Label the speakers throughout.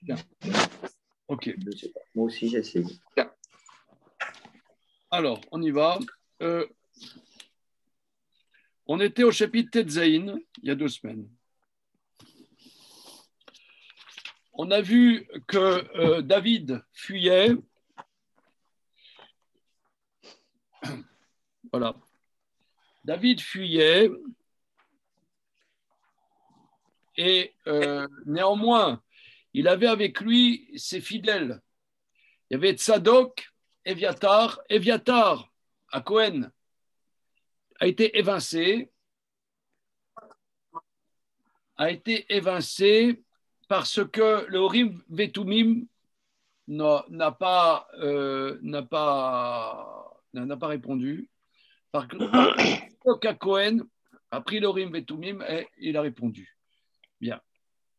Speaker 1: Bien. Ok.
Speaker 2: Je sais pas. Moi aussi, j'ai essayé.
Speaker 1: Bien. Alors, on y va. On était au chapitre Tetzaïn il y a 2 semaines. On a vu que David fuyait. Voilà. David fuyait et néanmoins, il avait avec lui ses fidèles. Il y avait Tsadok, Éviatar. Éviatar, à Cohen, a été parce que le Urim Vetumim n'a pas répondu. Par contre, Cohen a pris le Urim Vetumim et il a répondu. Bien.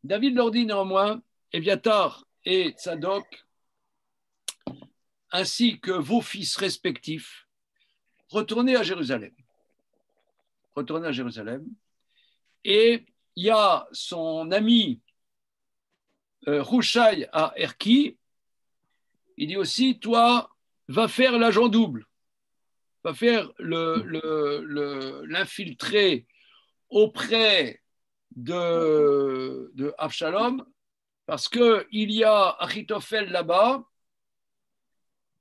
Speaker 1: David leur dit néanmoins, Éviatar et Tzadok, ainsi que vos fils respectifs, retournez à Jérusalem. Retournez à Jérusalem. Et il y a son ami Rouchaï à Erki. Il dit aussi, toi, va faire l'agent double. Va faire l'infiltré auprès de Avshalom, parce qu'il y a Achitophel là-bas,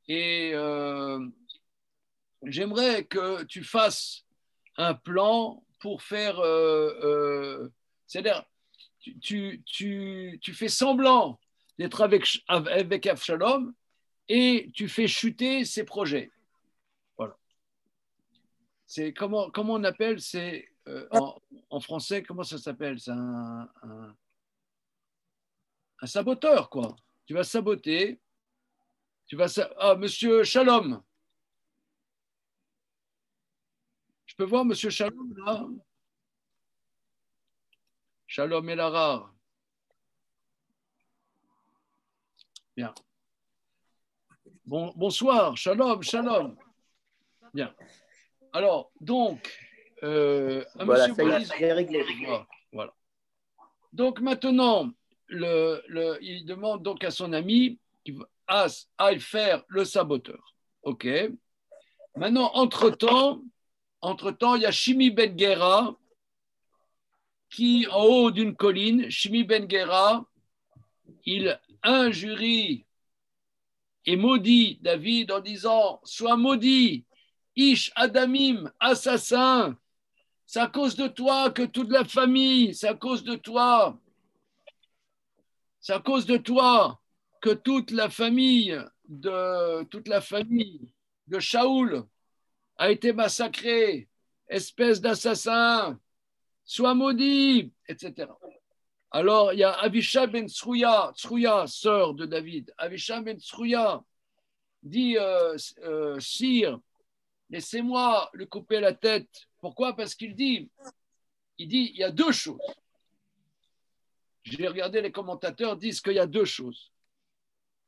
Speaker 1: et j'aimerais que tu fasses un plan pour faire... c'est-à-dire, tu fais semblant d'être avec Avshalom et tu fais chuter ses projets. Voilà. C'est comment on appelle, c'est en français, comment ça s'appelle? C'est un saboteur, quoi. Tu vas saboter. Monsieur Shalom. Je peux voir Monsieur Shalom là? Shalom Elarar. Bien. Bonsoir, Shalom, Shalom. Bien. Alors, donc,
Speaker 2: Voilà,
Speaker 1: Monsieur
Speaker 2: ça y est,
Speaker 1: Moïse,
Speaker 2: j'ai réglé.
Speaker 1: voilà. Donc maintenant, il demande donc à son ami qu'il aille faire le saboteur. OK. Maintenant, entre-temps, il y a Shimi Ben Gera qui, en haut d'une colline, Shimi Ben Gera, il injurie et maudit David en disant: sois maudit, Ish Adamim, assassin, c'est à cause de toi que toute la famille, c'est à cause de toi que toute la famille de Shaoul a été massacrée, espèce d'assassin, sois maudit, etc. Alors, il y a Avisha ben Tsrouya, sœur de David. Avisha ben Tsrouya dit, sire, laissez-moi lui couper la tête. Pourquoi? Parce qu'il dit, il y a 2 choses. J'ai regardé, les commentateurs disent qu'il y a 2 choses.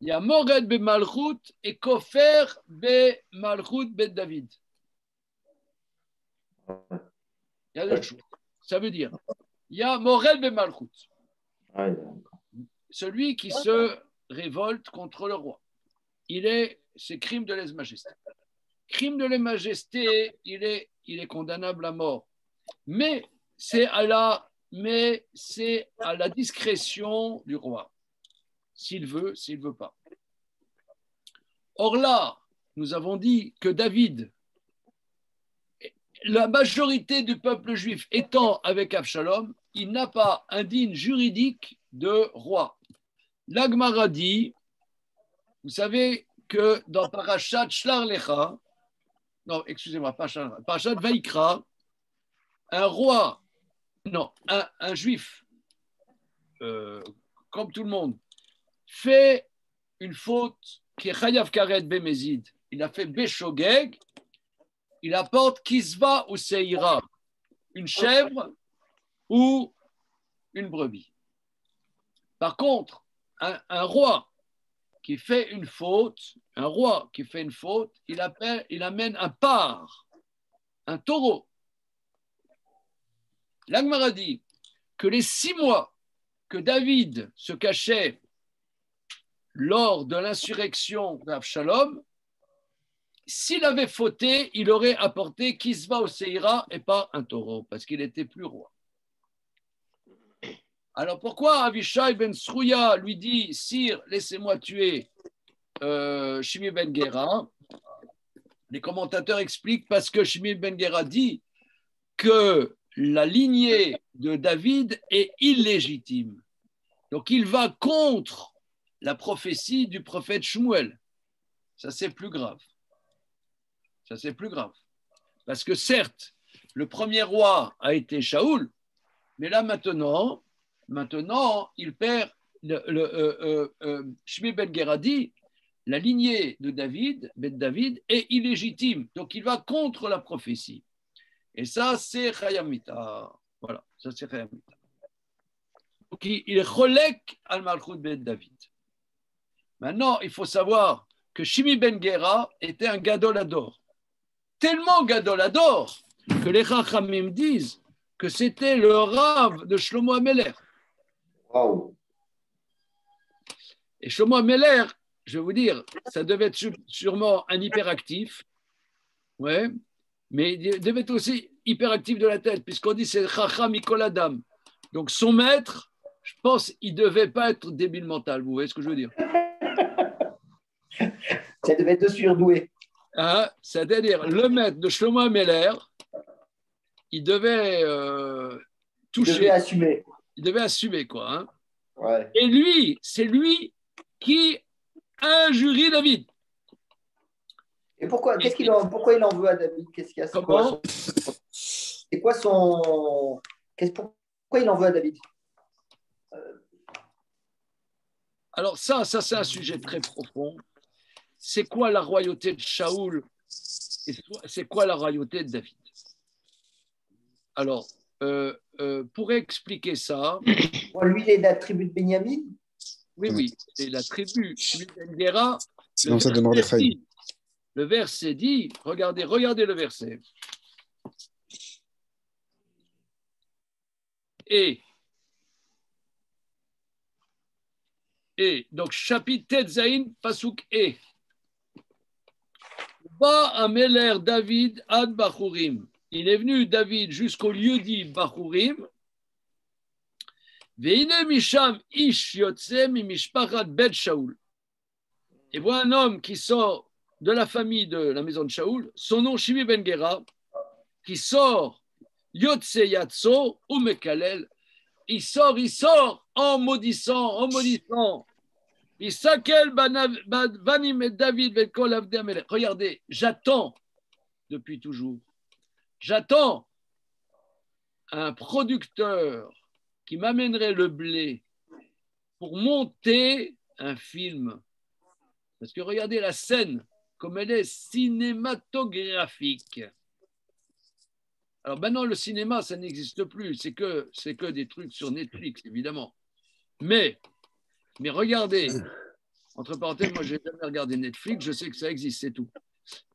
Speaker 1: Il y a Mored be Malchut et Kofer be Malchut be David. Il y a 2 choses. Ça veut dire, il y a Mored be Malchut, celui qui se révolte contre le roi. C'est crime de lèse-majesté. Crime de lèse-majesté, il est condamnable à mort. Mais c'est à la discrétion du roi. S'il veut pas. Or là, nous avons dit que David, la majorité du peuple juif étant avec Avshalom, il n'a pas un digne juridique de roi. L'Agmara dit, vous savez que dans Parashat Shlar Lecha, non, excusez-moi, Parashat Vaikra, un juif, comme tout le monde, fait une faute qui est Chayav Karet Bemezid. Il a fait Beshogeg, il apporte Kisva ou Seira, une chèvre ou une brebis. Par contre, un roi qui fait une faute, il amène un par, un taureau. L'Agmara dit que les 6 mois que David se cachait lors de l'insurrection d'Avshalom, s'il avait fauté, il aurait apporté Kisva au Seira et pas un taureau, parce qu'il n'était plus roi. Alors pourquoi Avishai ben Srouya lui dit, Sire, laissez-moi tuer Shimi ben Gera? Les commentateurs expliquent parce que Shimi ben Gera dit que la lignée de David est illégitime. Donc il va contre la prophétie du prophète Shmuel. Ça, c'est plus grave. Ça, c'est plus grave. Parce que certes, le premier roi a été Shaoul, mais là maintenant il perd Shimi ben Gera dit, la lignée de David, Ben David, est illégitime. Donc il va contre la prophétie. Et ça, c'est Chayamita. Voilà, ça c'est Chayamita. Donc il est cholek al Malchut Ben David. Maintenant, il faut savoir que Shimi ben Gera était un gadolador. Tellement gadolador que les Chachamim disent que c'était le Rav de Shlomo Ameler.
Speaker 2: Wow.
Speaker 1: Et Shlomo Ameler, je vais vous dire, ça devait être sûrement un hyperactif, ouais, mais il devait être aussi hyperactif de la tête, puisqu'on dit c'est Chacham Mikol Adam. Donc son maître, je pense, il ne devait pas être débile mental, vous voyez ce que je veux dire?
Speaker 2: Ça devait être surdoué.
Speaker 1: Hein? C'est-à-dire, le maître de Shlomo Ameler, il devait toucher.
Speaker 2: Il devait assumer.
Speaker 1: Il devait assumer, quoi. Hein?
Speaker 2: Ouais.
Speaker 1: Et lui, c'est lui qui injurie David.
Speaker 2: Et pourquoi il en veut à David? Qu'est-ce qu'il y a?
Speaker 1: Comment?
Speaker 2: C'est quoi son. Pourquoi il en veut à David?
Speaker 1: Alors ça c'est un sujet très profond. C'est quoi la royauté de Shaoul et c'est quoi la royauté de David? Alors, pour expliquer ça...
Speaker 2: Lui, il est de la tribu de Benjamin?
Speaker 1: Oui, c'est la tribu de Gera.
Speaker 3: C'est l'ancêtre de Mordechai.
Speaker 1: Le verset dit, regardez le verset. Et donc, chapitre Tetzaïn, Pasuk E. Va à Meler David ad Bachurim. Il est venu, David, jusqu'au lieu dit Bachurim. Veine Misham Ish Yotze Mimishpachat Bet Shaoul. Et voilà un homme qui sort de la famille de la maison de Shaoul, son nom Shimi ben Gera, qui sort Yotze Yatso ou Mekalel. Il sort en maudissant. Regardez, j'attends depuis toujours. J'attends un producteur qui m'amènerait le blé pour monter un film. Parce que regardez la scène, comme elle est cinématographique. Alors maintenant, le cinéma, ça n'existe plus. C'est que des trucs sur Netflix, évidemment. Mais regardez, entre parenthèses, moi, je n'ai jamais regardé Netflix, je sais que ça existe, c'est tout.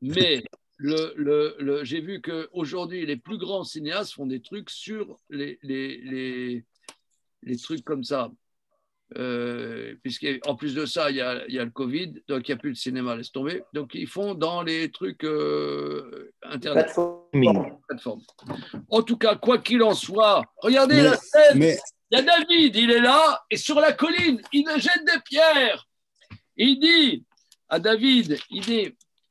Speaker 1: Mais j'ai vu qu'aujourd'hui, les plus grands cinéastes font des trucs sur les trucs comme ça. Puisqu'en plus de ça, il y a le Covid, donc il n'y a plus de cinéma, laisse tomber. Donc ils font dans les trucs Internet. Plateforme. En tout cas, quoi qu'il en soit, regardez la scène. Il y a David, il est là, et sur la colline, il jette des pierres. Et il dit à David,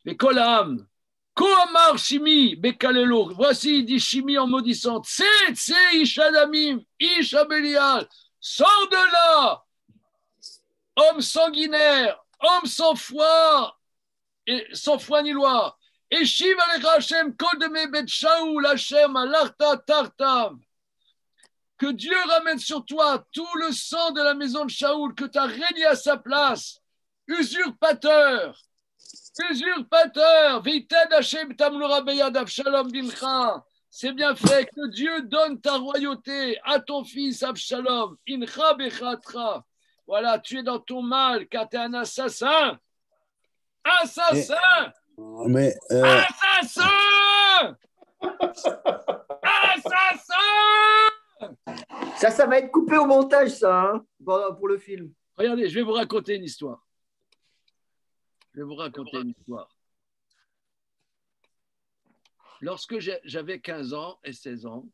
Speaker 1: mais Kolam, Koamar Shimi, Bekalelo, voici, il dit Shimi en maudissant, Tse, Ishadamim, Ishabelial, sors de là, homme sanguinaire, homme sans foi ni loi. Et Shiv Alecha Hashem, Kol de me Bet Shaoul Hashem, Alarta Tartav. Que Dieu ramène sur toi tout le sang de la maison de Shaoul, que tu as régné à sa place. Usurpateur, Veited Hashem Tamlura Beyad Avshalom Bincha. C'est bien fait, que Dieu donne ta royauté à ton fils Avshalom. Incha Bechatra. Voilà, tu es dans ton mal, car tu es un assassin. Assassin! Assassin!
Speaker 2: Ça va être coupé au montage, ça, hein, pour le film.
Speaker 1: Regardez, je vais vous raconter une histoire. Je vais vous raconter une histoire. Lorsque j'avais 15 ans et 16 ans,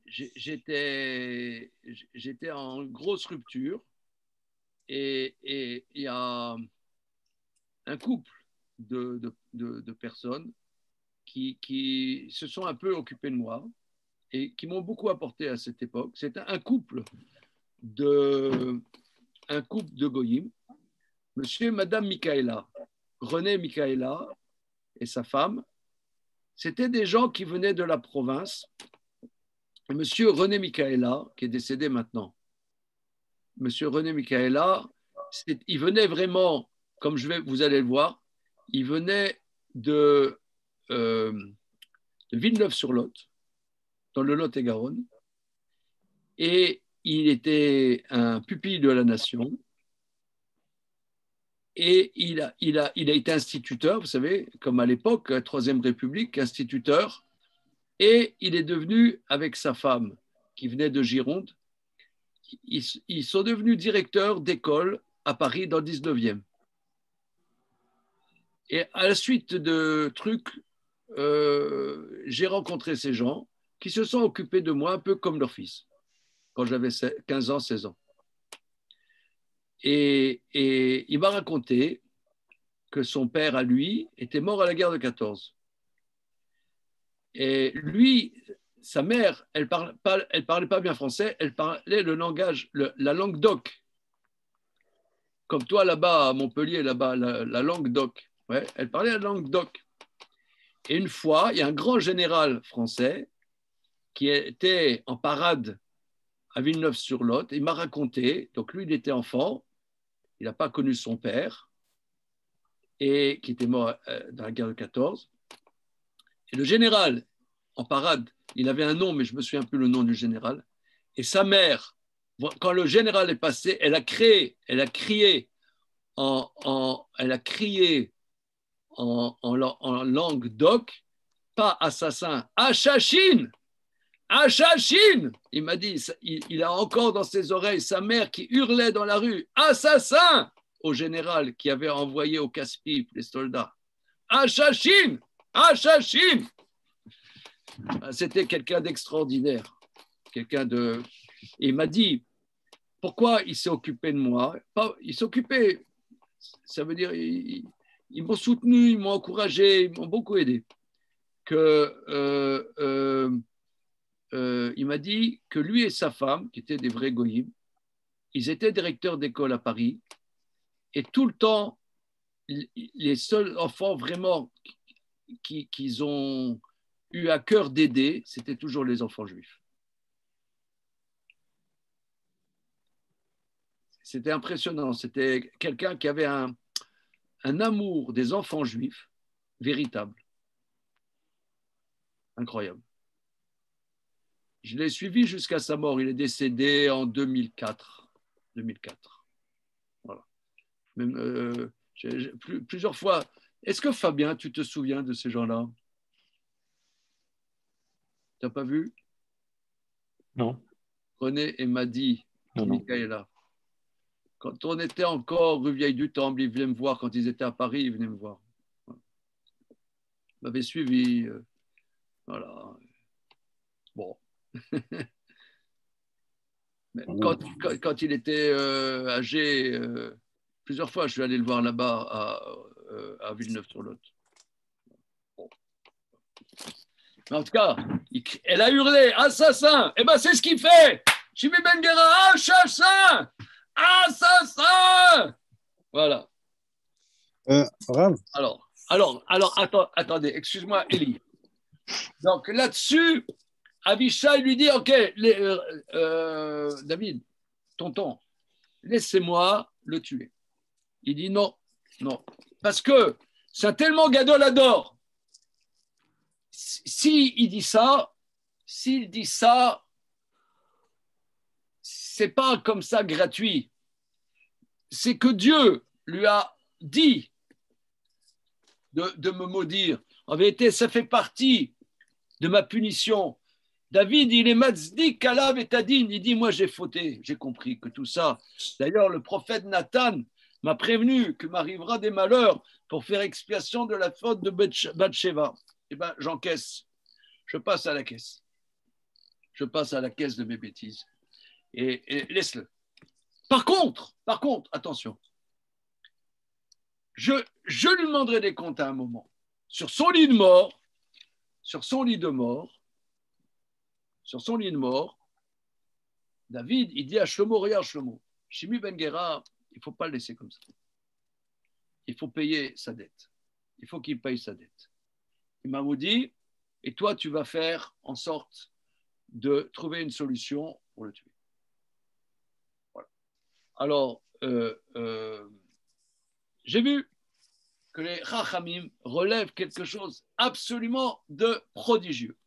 Speaker 1: j'étais en grosse rupture et il y a un couple de personnes qui se sont un peu occupés de moi et qui m'ont beaucoup apporté à cette époque. C'était un couple de Goyim, monsieur et madame Michaela, René Michaela et sa femme. C'était des gens qui venaient de la province. Et monsieur René Michaela, qui est décédé maintenant, monsieur René Michaela, il venait vraiment, comme vous allez le voir, il venait de Villeneuve-sur-Lot, dans le Lot-et-Garonne, et il était un pupille de la nation, et il a été instituteur, vous savez, comme à l'époque, la Troisième République, instituteur, et il est devenu, avec sa femme, qui venait de Gironde, ils sont devenus directeurs d'école à Paris dans le 19e. Et à la suite de trucs, j'ai rencontré ces gens qui se sont occupés de moi un peu comme leur fils, quand j'avais 15 ans, 16 ans. Et il m'a raconté que son père, à lui, était mort à la guerre de 14. Et lui, sa mère, elle parlait pas bien français, elle parlait le langage, la langue d'oc. Comme toi là-bas à Montpellier, là-bas, la langue d'oc. Ouais, elle parlait la langue d'oc. Et une fois, il y a un grand général français qui était en parade à Villeneuve-sur-Lot. Il m'a raconté, donc lui, il était enfant, il n'a pas connu son père, et qui était mort dans la guerre de 14. Et le général, en parade, il avait un nom, mais je me souviens plus le nom du général. Et sa mère, quand le général est passé, elle a crié en langue d'oc, pas assassin, Achachine, Achachine. Il m'a dit, il a encore dans ses oreilles sa mère qui hurlait dans la rue, assassin, au général qui avait envoyé au casse-pipe les soldats. Achachine, Achachine. C'était quelqu'un d'extraordinaire. Et il m'a dit, pourquoi il s'est occupé de moi? Il s'est occupé, ça veut dire, ils m'ont soutenu, ils m'ont encouragé, ils m'ont beaucoup aidé. Il m'a dit que lui et sa femme, qui étaient des vrais goyim, ils étaient directeurs d'école à Paris, et tout le temps, les seuls enfants vraiment qu'ils ont eu à cœur d'aider, c'était toujours les enfants juifs. C'était impressionnant. C'était quelqu'un qui avait un amour des enfants juifs véritable. Incroyable. Je l'ai suivi jusqu'à sa mort. Il est décédé en 2004. Voilà. Même, plusieurs fois. Est-ce que Fabien, tu te souviens de ces gens-là? Tu n'as pas vu?
Speaker 3: Non.
Speaker 1: René et Madi, Michaela. Quand on était encore rue Vieille du Temple, ils venaient me voir. Quand ils étaient à Paris, ils venaient me voir. Voilà. Ils m'avaient suivi. Voilà. Bon. Mais quand il était âgé, plusieurs fois, je suis allé le voir là-bas à Villeneuve-sur-Lot. Bon. Mais en tout cas, elle a hurlé assassin. Eh bien, c'est ce qu'il fait. Shimi Ben Gera, assassin, assassin. Voilà. Alors, attendez, excuse-moi, Elie. Donc là-dessus, Avishai lui dit, ok, David, tonton, laissez-moi le tuer. Il dit non, parce que c'est tellement gadolador. S'il dit ça, c'est pas comme ça gratuit. C'est que Dieu lui a dit de me maudire. En vérité, ça fait partie de ma punition. David, il est matzdik alav et tadin. Il dit, moi j'ai fauté, j'ai compris que tout ça. D'ailleurs, le prophète Nathan m'a prévenu que m'arrivera des malheurs pour faire expiation de la faute de Bathsheba. Eh bien, j'encaisse. Je passe à la caisse. Je passe à la caisse de mes bêtises. Et laisse-le. Par contre, attention, je lui demanderai des comptes à un moment. Sur son lit de mort, David, il dit à Shlomo, regarde Shlomo, Shimi Ben Gera, il ne faut pas le laisser comme ça. Il faut payer sa dette. Il faut qu'il paye sa dette. Il m'a dit, et toi, tu vas faire en sorte de trouver une solution pour le tuer. Voilà. Alors, j'ai vu que les Chachamim relèvent quelque chose absolument de prodigieux.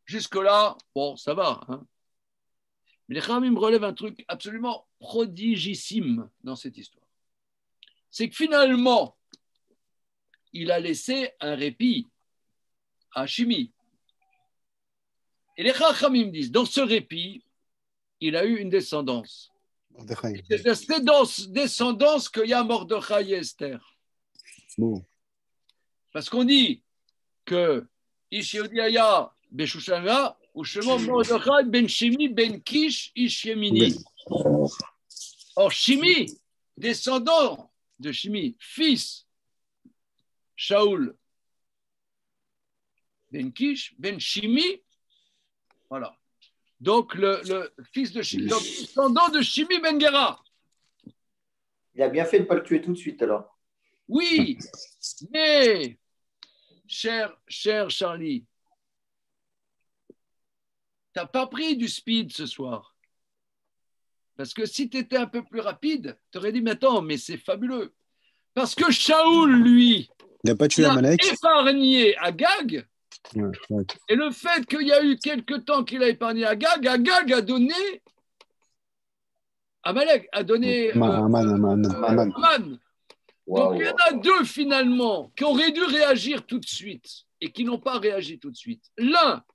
Speaker 1: Jusque-là, bon, ça va. Hein, mais les Chachamim relèvent un truc absolument prodigissime dans cette histoire. C'est que finalement, il a laissé un répit à Shimi. Et les Chachamim disent, dans ce répit, il a eu une descendance. C'est de cette descendance qu'il y a Mordechai et Esther.
Speaker 4: Bon.
Speaker 1: Parce qu'on dit que Ish Yehudi Haya Beshushana ou Shemo Mordechai ben Shimi ben Kish Ish Yemini. Or, Shimi, descendant de Shimi, fils Shaoul ben Kish ben Shimi, voilà. Donc, le fils de Shimi, donc, descendant de Shimi ben Gera.
Speaker 2: Il a bien fait de ne pas le tuer tout de suite alors.
Speaker 1: Oui, mais, cher Charlie, tu n'as pas pris du speed ce soir. Parce que si tu étais un peu plus rapide, tu aurais dit, mais attends, mais c'est fabuleux. Parce que Shaoul, lui,
Speaker 4: il n'a pas tué Amalek.
Speaker 1: Épargné Agag.
Speaker 4: Ouais.
Speaker 1: Et le fait qu'il y a eu quelque temps qu'il a épargné Agag a donné Amalek, a donné Aman.
Speaker 2: Wow.
Speaker 1: Donc il y en a deux finalement qui auraient dû réagir tout de suite et qui n'ont pas réagi tout de suite. L'un,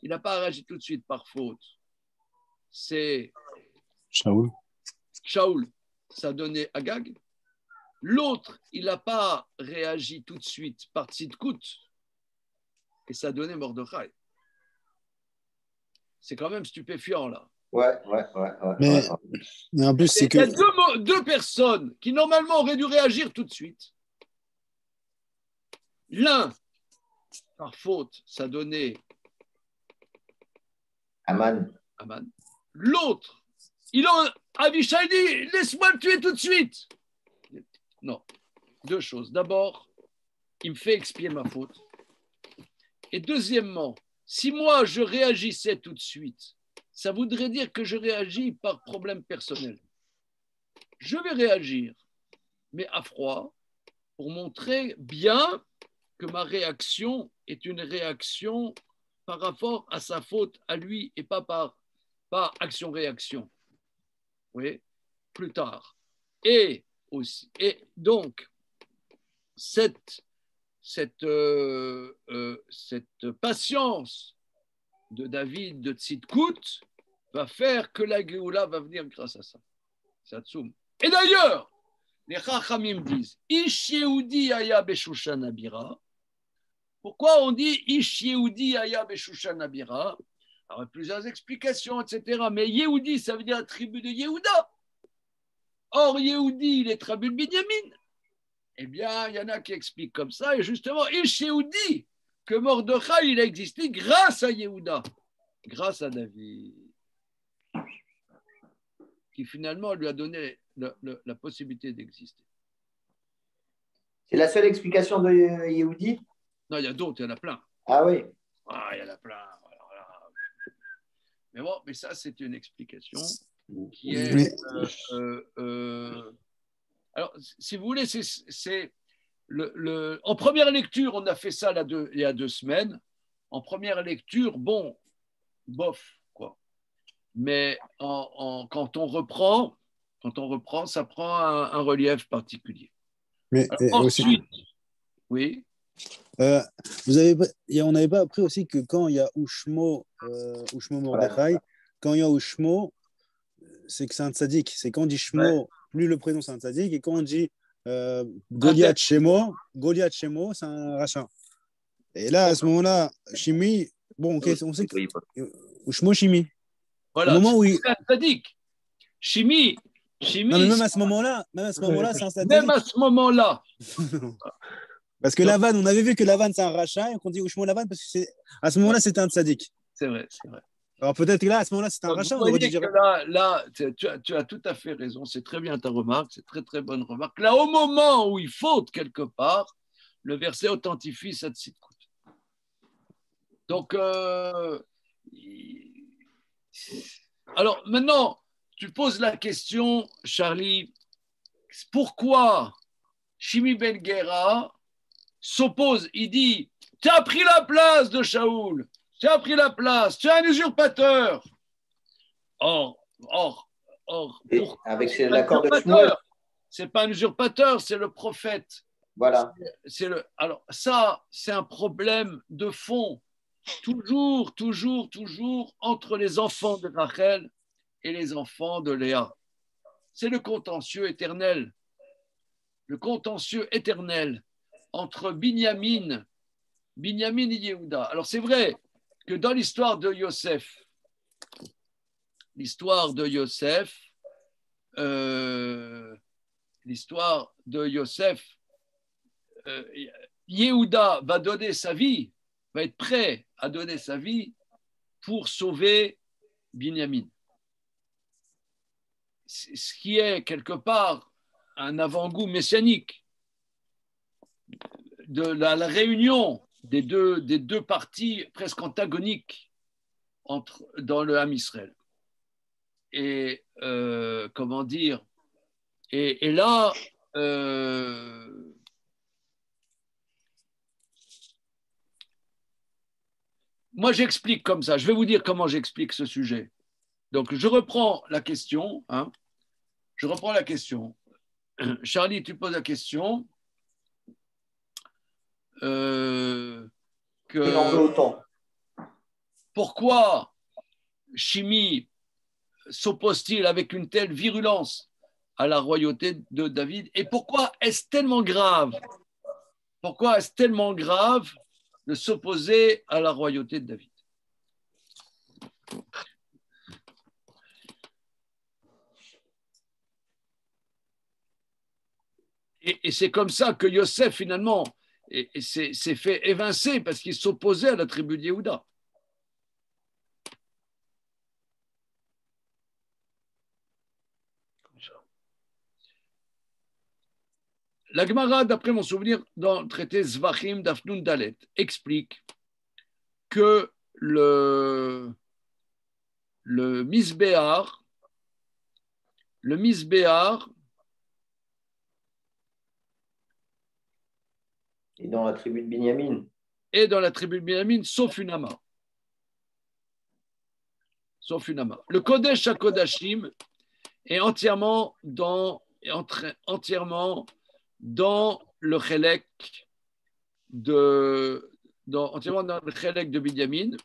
Speaker 1: il n'a pas réagi tout de suite par faute. C'est
Speaker 4: Shaoul.
Speaker 1: Ça a donné Agag. L'autre, il n'a pas réagi tout de suite par Tzidkout et ça a donné Mordechai. C'est quand même stupéfiant là.
Speaker 2: Ouais.
Speaker 4: Mais en plus, c'est que.
Speaker 1: Il y a deux personnes qui normalement auraient dû réagir tout de suite. L'un, par faute, ça a donné
Speaker 2: Aman.
Speaker 1: L'autre, Avishai dit, laisse-moi le tuer tout de suite. Non, deux choses. D'abord, il me fait expier ma faute. Et deuxièmement, si moi je réagissais tout de suite, ça voudrait dire que je réagis par problème personnel. Je vais réagir, mais à froid, pour montrer bien que ma réaction est une réaction par rapport à sa faute à lui et pas action-réaction. Oui, plus tard. Et donc, cette patience de David de Tzidkout va faire que la Géoula va venir grâce à ça. C'est Atsoum. Et d'ailleurs, les Chachamim disent Ish Yehudi Aya Beshushan Abira. Pourquoi on dit Ish Yehudi Aya Beshushan Abira? Alors, il y a plusieurs explications, etc. Mais Yehudi, ça veut dire la tribu de Yehuda. Or, Yehudi, il est tribu de Binyamin. Eh bien, il y en a qui expliquent comme ça. Et justement, Ish Yehudi, que Mordechai, il a existé grâce à Yehuda, grâce à David, qui finalement lui a donné la possibilité d'exister.
Speaker 2: C'est la seule explication de Yehudi?
Speaker 1: Non, il y a d'autres, il y en a plein.
Speaker 2: Ah oui.
Speaker 1: Ah, il y en a plein. Voilà. Mais bon, mais ça, c'est une explication qui est... alors, si vous voulez, c'est en première lecture, on a fait ça il y a 2 semaines. En première lecture, bon, bof, quoi. Mais quand on reprend, ça prend un relief particulier.
Speaker 4: Mais
Speaker 1: ensuite, oui.
Speaker 4: On n'avait pas appris aussi que quand il y a Ushmo Mordechai, quand il y a Ushmo, c'est que c'est un tzaddik. C'est quand on dit Shmo plus le prénom c'est un tzaddik. Et quand on dit Goliath Shemo, c'est un rachat. Et là, à ce moment-là, Shimi, bon, ok, on sait que. Ou Shmo Shimi.
Speaker 1: Voilà,
Speaker 4: au moment où il...
Speaker 1: c'est un tzaddik. Shimi,
Speaker 4: non, mais même à ce moment-là, c'est un tzaddik.
Speaker 1: Même à ce moment-là.
Speaker 4: Parce que Lavan, on avait vu que Lavan, c'est un rachat, et qu'on dit Ushmo Lavan, parce que à ce moment-là, c'était un tzaddik.
Speaker 1: C'est vrai, c'est vrai.
Speaker 4: Alors peut-être que là, à ce moment-là, c'est un rachat.
Speaker 1: Vous voyez que là tu as tout à fait raison. C'est très bien ta remarque, c'est très très bonne remarque. Là, au moment où il faute quelque part, le verset authentifie cette tzidkut. Donc, alors maintenant, tu poses la question, Charlie, pourquoi Shimi Ben Gera s'oppose? Il dit, tu as pris la place de Shaoul, tu as pris la place, tu es un usurpateur. Or,
Speaker 2: avec l'accord de Shmuel.
Speaker 1: C'est pas un usurpateur, c'est le prophète.
Speaker 2: Voilà.
Speaker 1: Alors ça, c'est un problème de fond. Toujours entre les enfants de Rachel et les enfants de Léa. C'est le contentieux éternel. Le contentieux éternel entre Binyamin et Yehuda. Alors c'est vrai que dans l'histoire de Yosef, Yehuda va donner sa vie, va être prêt à donner sa vie pour sauver Binyamin. Ce qui est quelque part un avant-goût messianique de la réunion des deux parties presque antagoniques dans le Ham Israël. Et comment dire, et là, moi j'explique comme ça, je vais vous dire comment j'explique ce sujet. Donc je reprends la question, Charlie, tu poses la question
Speaker 2: Il en veut autant.
Speaker 1: Pourquoi Shimi s'oppose-t-il avec une telle virulence à la royauté de David? Et pourquoi est-ce tellement grave? Pourquoi est-ce tellement grave de s'opposer à la royauté de David? Et c'est comme ça que Yosef, finalement, s'est fait évincer parce qu'il s'opposait à la tribu de Yehuda. La Gemara, d'après mon souvenir, dans le traité Zvachim d'Afnun Dalet, explique que le Misbéar
Speaker 2: et dans la tribu de Binyamin.
Speaker 1: Et dans la tribu de Binyamin, sauf une Ama. Le Kodesh HaKodashim est entièrement dans le Chelek de Binyamin.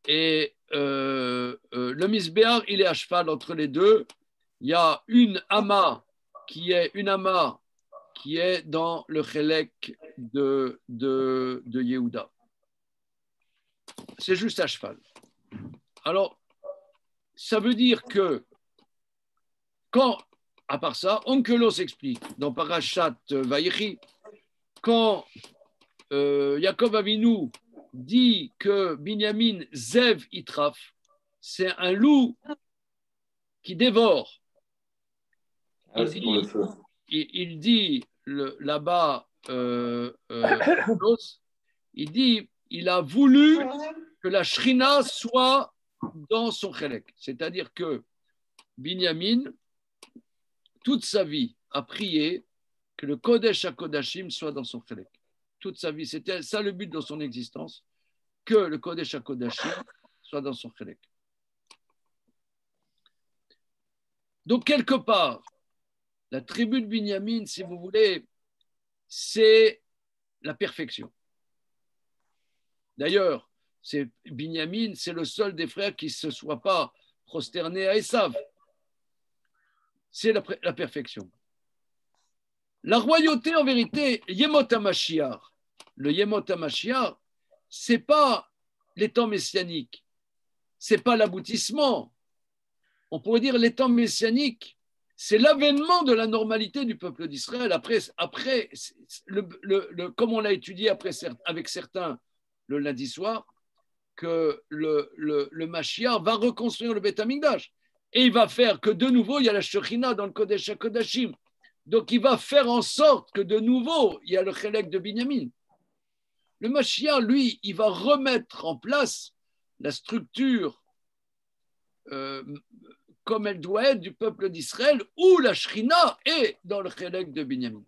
Speaker 1: Et le Misbéar, il est à cheval entre les deux. Il y a une Ama qui est dans le Chelek de Yehuda. C'est juste à cheval. Alors, ça veut dire que à part ça, Onkelos s'explique dans Parashat Vayechi, quand Yaakov Avinu dit que Binyamin Zev Itraf, c'est un loup qui dévore. Il dit là-bas, il dit, il a voulu que la Shrina soit dans son Chelek. C'est-à-dire que Binyamin, toute sa vie, a prié que le Kodesh HaKodashim soit dans son Chelek. Toute sa vie, c'était ça le but de son existence, que le Kodesh HaKodashim soit dans son Chelek. Donc, quelque part, la tribu de Binyamin, si vous voulez, c'est la perfection. D'ailleurs, Binyamin, c'est le seul des frères qui ne se soit pas prosterné à Esav. c'est la perfection. La royauté, en vérité, Yemot HaMashiach, le Yemot HaMashiach, ce n'est pas les temps messianiques, ce n'est pas l'aboutissement. On pourrait dire les temps messianiques, c'est l'avènement de la normalité du peuple d'Israël. Après comme on l'a étudié avec certains le lundi soir, que le Mashiach va reconstruire le Beth Amikdash. Et il va faire que de nouveau, il y a la Shekhinah dans le Kodesh HaKodashim. Donc, il va faire en sorte que de nouveau, il y a le Chelek de Binyamin. Le Mashiach, lui, il va remettre en place la structure comme elle doit être du peuple d'Israël, où la Shekhinah est dans le Chelek de Binyamin.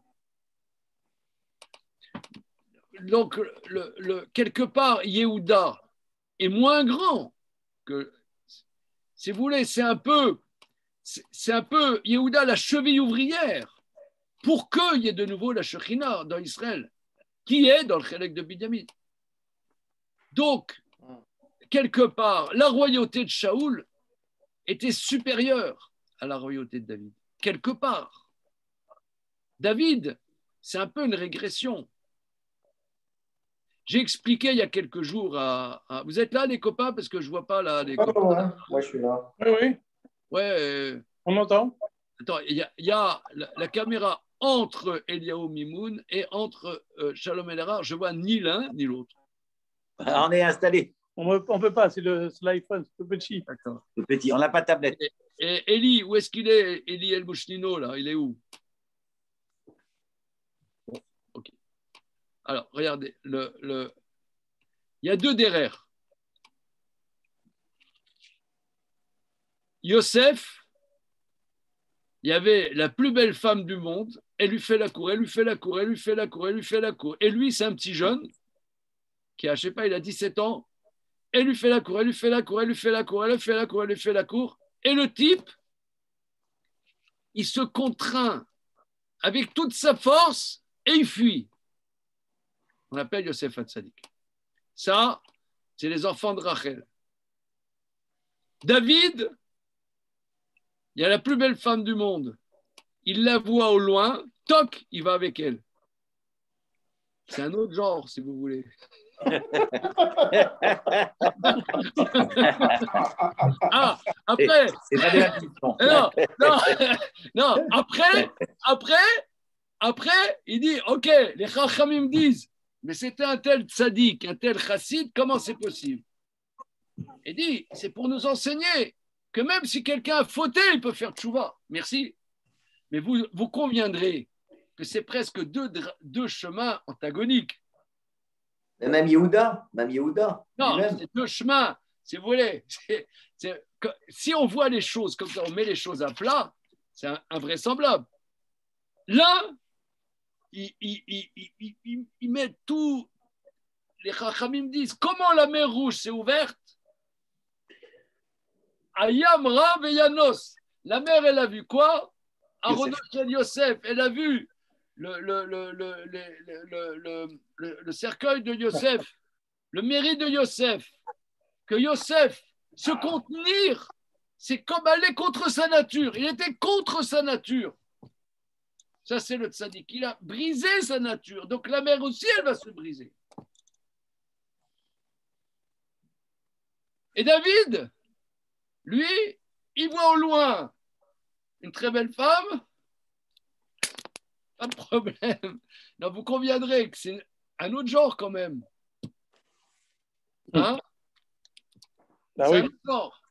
Speaker 1: Donc, quelque part, Yehuda est moins grand que, si vous voulez, c'est un peu Yehuda, la cheville ouvrière, pour qu'il y ait de nouveau la Shekhinah dans Israël, qui est dans le Chelek de Binyamin. Donc, quelque part, la royauté de Shaoul était supérieure à la royauté de David. Quelque part. David, c'est un peu une régression. J'ai expliqué il y a quelques jours Vous êtes là, les copains, parce que je ne vois pas là, les copains.
Speaker 2: Ouais, moi, je suis là.
Speaker 3: Oui, oui.
Speaker 1: Ouais.
Speaker 3: On entend.
Speaker 1: Attends, il y a la caméra entre Eliaou Mimoun et entre Shalom El-Harar. Je vois ni l'un ni l'autre.
Speaker 2: On est installé.
Speaker 3: On ne peut pas, c'est l'iPhone, c'est tout petit.
Speaker 1: D'accord.
Speaker 2: Tout petit, on n'a pas de tablette.
Speaker 1: Et Eli, où est-ce qu'il est, Eli El-Bouchnino, là, il est où? Bon, ok. Alors, regardez, il y a deux derrière. Yosef, il y avait la plus belle femme du monde, elle lui fait la cour, elle lui fait la cour, elle lui fait la cour, elle lui fait la cour. Et lui, c'est un petit jeune qui a, je sais pas, il a 17 ans, elle lui fait la cour, elle lui fait la cour, elle lui fait la cour, elle lui fait la cour, elle lui fait la cour. Et le type, il se contraint avec toute sa force et il fuit. On l'appelle Yosef Hatzadik. Ça, c'est les enfants de Rachel. David, il y a la plus belle femme du monde. Il la voit au loin, toc, il va avec elle. C'est un autre genre, si vous voulez. Ah, après.
Speaker 2: C'est pas des admissions.
Speaker 1: Non, après, il dit, ok, les Chachamim disent, mais c'était un tel tzaddik, un tel chassid, comment c'est possible? Il dit, c'est pour nous enseigner que même si quelqu'un a fauté, il peut faire tchouva. Merci. Mais vous conviendrez que c'est presque deux chemins antagoniques.
Speaker 2: Même Yehuda.
Speaker 1: Non, c'est deux chemins, si vous voulez. Si on voit les choses comme ça, on met les choses à plat, c'est invraisemblable. Là, ils mettent tout. Les Chachamim disent comment la mer Rouge s'est ouverte. Ayam Rav et Yanos. La mer, elle a vu quoi? Aronosh El Yosef, elle a vu le cercueil de Yosef, le mérite de Yosef. Que Yosef se contenir, c'est comme aller contre sa nature. Il était contre sa nature. Ça, c'est le tzaddik. Il a brisé sa nature. Donc la mer aussi, elle va se briser. Et David, lui, il voit au loin une très belle femme. Pas de problème. Non, vous conviendrez que c'est un autre genre quand même. Hein?
Speaker 3: Ah, oui.
Speaker 1: Un autre genre.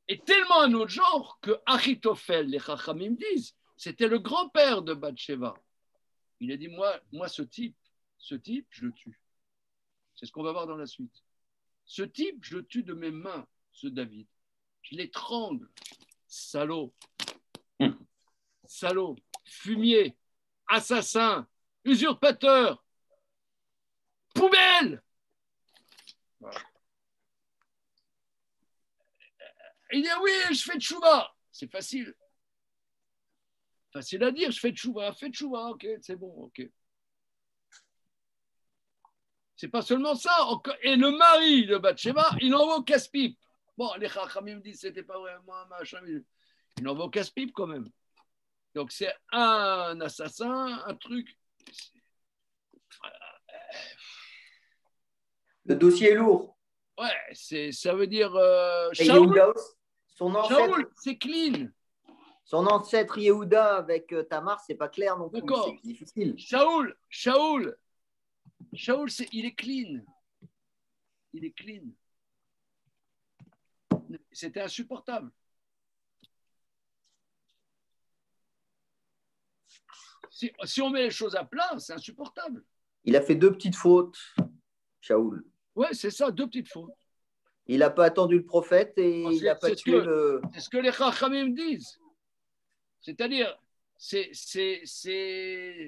Speaker 1: Et tellement un autre genre que Achitophel, les Chachamim disent, c'était le grand-père de Bathsheba. Il a dit, moi ce type, je le tue. C'est ce qu'on va voir dans la suite. Ce type, je le tue de mes mains, ce David. Je l'étrangle. Salaud. Salaud. Fumier. Assassin. Usurpateur. Poubelle. Voilà. Il dit, oui, je fais tchouva. C'est facile. Facile à dire, je fais tchouva. Fais tchouva, ok, c'est bon, ok. C'est pas seulement ça. Et le mari de Bathsheba, il envoie au casse-pipe. Bon, les Chachamim disent que c'était pas vraiment un machin. Il envoie au casse-pipe quand même. Donc c'est un assassin, un truc.
Speaker 2: Le dossier est lourd.
Speaker 1: Ouais, ça veut dire
Speaker 2: Et
Speaker 1: Shaoul.
Speaker 2: Yehuda aussi, son ancêtre,
Speaker 1: Shaoul, c'est clean.
Speaker 2: son ancêtre Yehuda avec Tamar, c'est pas clair non plus.
Speaker 1: D'accord.
Speaker 2: C'est difficile.
Speaker 1: Shaoul, il est clean. Il est clean. C'était insupportable. Si on met les choses à plat, c'est insupportable.
Speaker 2: Il a fait 2 petites fautes, Shaoul.
Speaker 1: Ouais, c'est ça, 2 petites fautes.
Speaker 2: Il n'a pas attendu le prophète et il n'a pas tué le.
Speaker 1: C'est ce que les Chachamim disent. C'est-à-dire,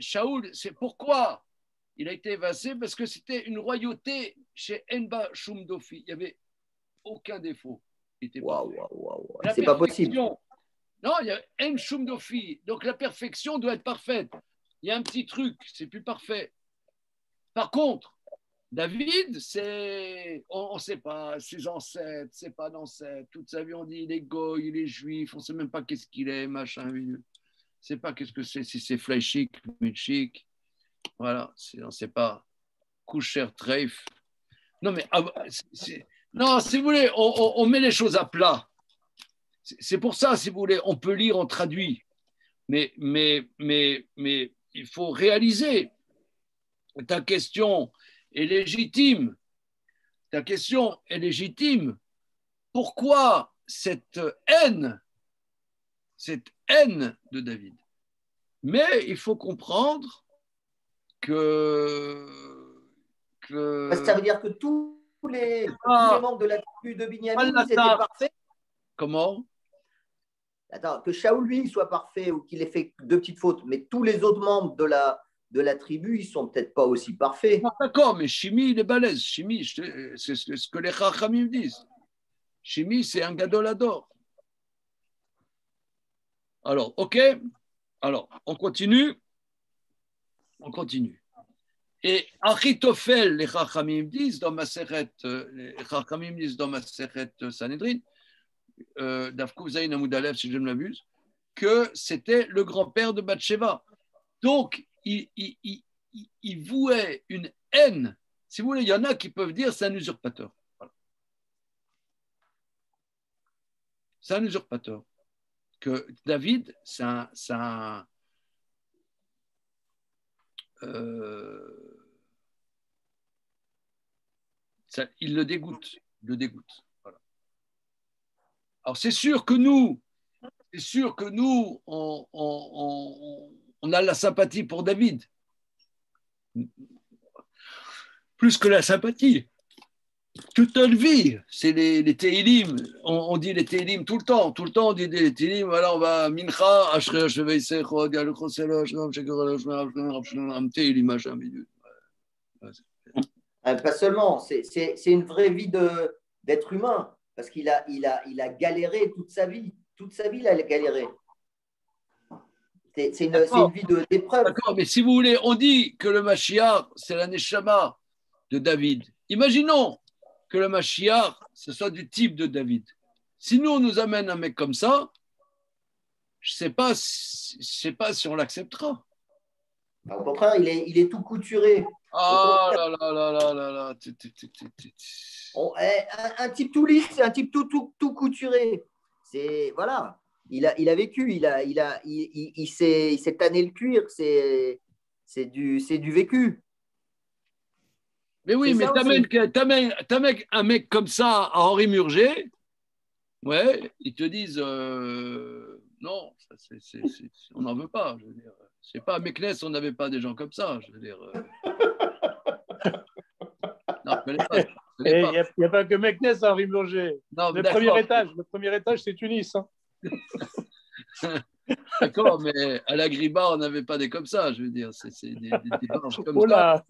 Speaker 1: Shaoul, c'est pourquoi il a été évincé, parce que c'était une royauté chez Enba Shumdofi. Il n'y avait aucun défaut.
Speaker 2: Waouh. C'est pas possible.
Speaker 1: Non, il y a En Shumdofi. Donc la perfection doit être parfaite. Il y a un petit truc, c'est plus parfait. Par contre, David, on ne sait pas, ses ancêtres, ses pas d'ancêtres. Toute sa vie, on dit il est goy, il est juif, on ne sait même pas qu'est-ce qu'il est, machin. On ne sait pas qu'est-ce que c'est, si c'est fleishik, mitchik. Voilà, on ne sait pas. Coucher, treif. Non, mais non, si vous voulez, on met les choses à plat. C'est pour ça, si vous voulez, on peut lire, on traduit. Mais il faut réaliser. Ta question est légitime. Ta question est légitime. Pourquoi cette haine de David? Mais il faut comprendre que
Speaker 2: ça veut dire que tous les membres de la tribu de Binyamin, ils étaient parfaits.
Speaker 1: Comment?
Speaker 2: Attends, que Shaoul, lui, soit parfait ou qu'il ait fait 2 petites fautes, mais tous les autres membres de la tribu, ils sont peut-être pas aussi parfaits.
Speaker 1: D'accord, mais Shimi, il est balèze. Shimi, c'est ce que les Chachamim disent. Shimi, c'est un gadolador. Alors, ok. Alors, on continue. Et Achitophel, les Chachamim disent dans Maseret Sanhedrin, Davkou Zayin Amoud Aleph, si je ne m'abuse, que c'était le grand-père de Bathsheba. Donc, il vouait une haine. Si vous voulez, il y en a qui peuvent dire c'est un usurpateur. Voilà. C'est un usurpateur. Que David, il le dégoûte. Voilà. Alors, c'est sûr que nous, on a la sympathie pour David. Plus que la sympathie. Toute notre vie, c'est les Téhilim. On dit les Téhilim tout le temps. Tout le temps, on dit les Téhilim. Voilà, on va Mincha, Ashre, Shevei Sechot, Galukho Selo, Shem, Shekor, Shem, Téhilim, Hachem.
Speaker 2: Pas seulement, c'est une vraie vie d'être humain, parce qu'il a galéré toute sa vie. Toute sa vie, il a galéré. C'est une vie d'épreuve.
Speaker 1: D'accord, mais si vous voulez, on dit que le Mashiach, c'est la Neshama de David. Imaginons que le Mashiach, ce soit du type de David. Si nous, on nous amène un mec comme ça, je ne sais pas si on l'acceptera.
Speaker 2: Au contraire, il est tout couturé.
Speaker 1: Ah là là là là là là.
Speaker 2: Un type tout lisse, un type tout couturé. C'est voilà. Il a vécu, il s'est tanné le cuir, c'est du vécu.
Speaker 1: Mais oui, mais t'amènes un mec comme ça à Henri Murger, ouais, ils te disent non, on n'en veut pas. Je veux dire, c'est pas à Meknès, on n'avait pas des gens comme ça. Je veux dire. Non, je connais pas.
Speaker 3: Il n'y a pas que Meknès à Henri Murger. Le premier étage, c'est Tunis. Hein.
Speaker 1: D'accord, mais à la Griba, on n'avait pas des comme ça, je veux dire. C'est des barges comme ça.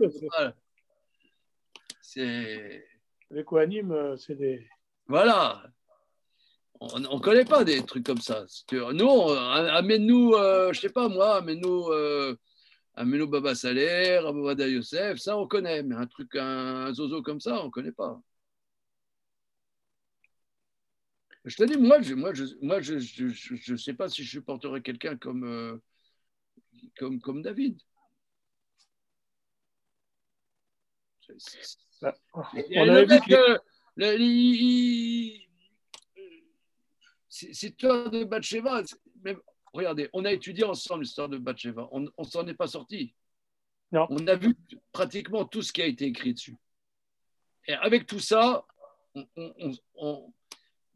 Speaker 3: Les Kohanim, c'est des.
Speaker 1: Voilà. On ne connaît pas des trucs comme ça. Nous, amène-nous, je sais pas moi, amène-nous Baba Saleh, Abouada Youssef, ça on connaît, mais un zozo comme ça, on ne connaît pas. Je te dis, je sais pas si je supporterais quelqu'un comme David.
Speaker 3: On avait vu
Speaker 1: cette histoire de Bathsheba, regardez, on a étudié ensemble l'histoire de Bathsheba. On ne s'en est pas sorti.
Speaker 3: Non.
Speaker 1: On a vu pratiquement tout ce qui a été écrit dessus. Et avec tout ça, il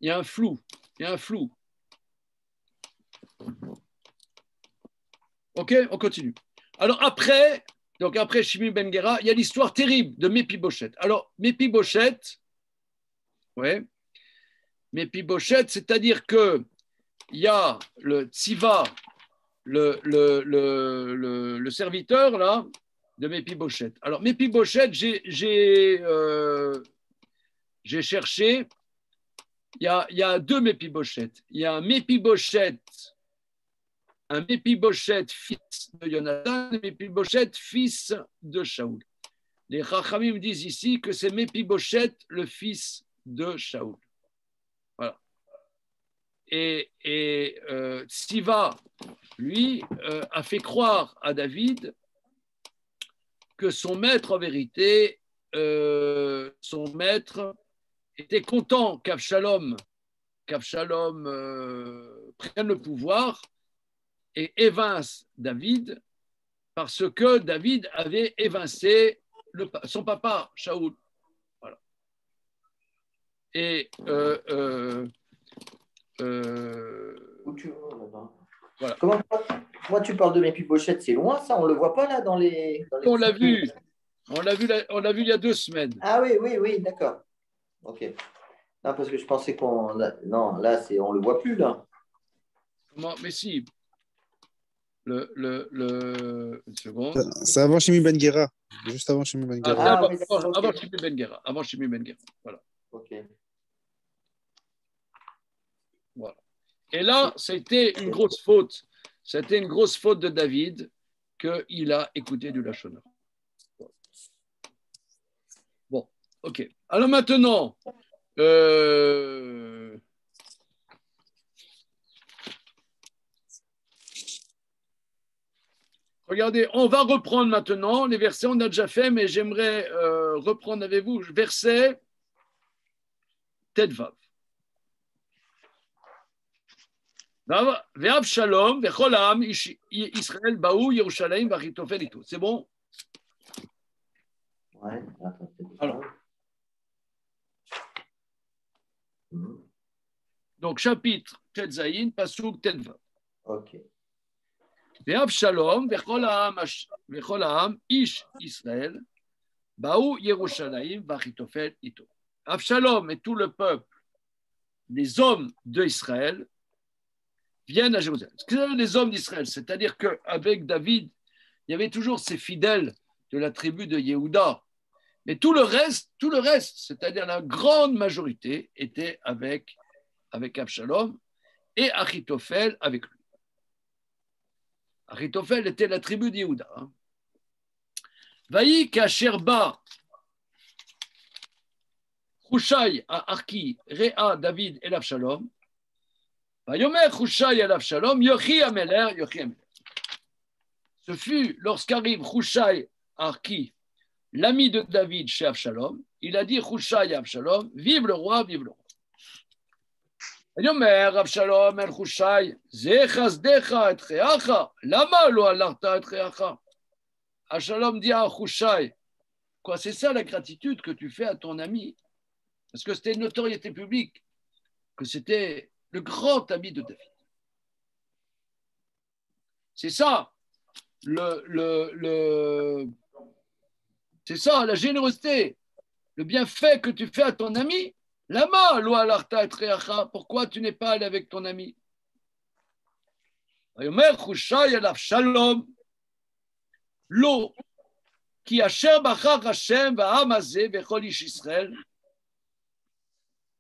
Speaker 1: y a un flou. Ok, on continue. Alors après Shimi Ben Gera, il y a l'histoire terrible de Méphibosheth. Alors Méphibosheth, c'est-à-dire que il y a le Tziva, le serviteur là de Méphibosheth. Alors Méphibosheth, j'ai cherché. Il y a deux Méphibosheth. Il y a un Méphibosheth fils de Jonathan, et Méphibosheth fils de Shaoul. Les Chachamim disent ici que c'est Méphibosheth le fils de Shaoul. Voilà. Et Siva, lui, a fait croire à David que son maître, en vérité, était content qu'Avshalom prenne le pouvoir et évince David parce que David avait évincé son papa, Shaoul. Voilà. Et
Speaker 2: voilà. Moi, tu parles de Méphibosheth, c'est loin ça, on ne le voit pas là dans les
Speaker 1: on l'a vu il y a 2 semaines.
Speaker 2: Ah oui, d'accord. Ok. Non, parce que je pensais qu'on... Non, là, on ne le voit plus, là.
Speaker 1: Comment? Mais si. Une seconde.
Speaker 4: C'est avant Shimi Ben Gera. Juste avant Shimi Ben Gera.
Speaker 1: Avant Shimi Ben Gera. Voilà.
Speaker 2: Ok.
Speaker 1: Voilà. Et là, c'était une grosse faute. C'était une grosse faute de David qu'il a écouté du Lachon Hara. Bon, ok. Alors maintenant, regardez, on va reprendre maintenant les versets, on a déjà fait, mais j'aimerais reprendre avec vous verset Tedvav. Ve'Avshalom ve'chol ha'am Israël ba'u Yerushalayim v'Achitophel ito. C'est bon?
Speaker 2: Ouais.
Speaker 1: Alors. Donc, chapitre Tetzaïn, Pasuk Tedvav.
Speaker 2: Ok.
Speaker 1: Ve'Avshalom ve'chol ha'am ish Israël ba'u Yerushalayim v'Achitophel ito. Avshalom et tout le peuple, les hommes d'Israël, viennent à Jérusalem. Ce que c'est les hommes d'Israël, c'est-à-dire qu'avec David, il y avait toujours ces fidèles de la tribu de Yehuda. Mais tout le reste, c'est-à-dire la grande majorité, était avec Avshalom et Achitophel avec lui. Achitophel était la tribu de Yehuda. Vaï Kasherba, Hushai à Arki, Réa, David et Avshalom. Ce fut lorsqu'arrive Hushai Arki, l'ami de David chez Avshalom, il a dit Hushai à Avshalom, vive le roi, vive le roi. Yomer Avshalom el Hushai, zechazdecha et reacha, lama lo alarta et reacha. Avshalom dit à Hushai, quoi, c'est ça la gratitude que tu fais à ton ami, parce que c'était une notoriété publique, que c'était le grand ami de David. C'est ça, c'est ça, la générosité, le bienfait que tu fais à ton ami. Lama, lo alarta et reacha, pourquoi tu n'es pas allé avec ton ami? Yomer Hushai el Avshalom, lo, ki asher bachar Hashem va'am hazeh v'chol ish Israël,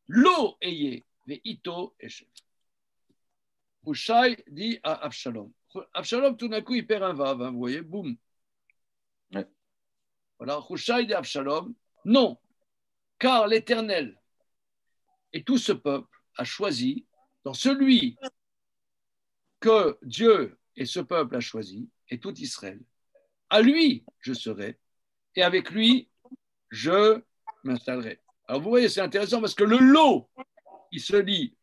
Speaker 1: lo eye ve'ito eshet. Hushai dit à Avshalom. Avshalom, tout d'un coup, il perd un vav, vous voyez, boum.
Speaker 2: Ouais.
Speaker 1: Voilà, Hushai dit à Avshalom, non, car l'Éternel et tout ce peuple a choisi, dans celui que Dieu et ce peuple a choisi, et tout Israël, à lui je serai, et avec lui je m'installerai. Alors vous voyez, c'est intéressant parce que le lot, il se lit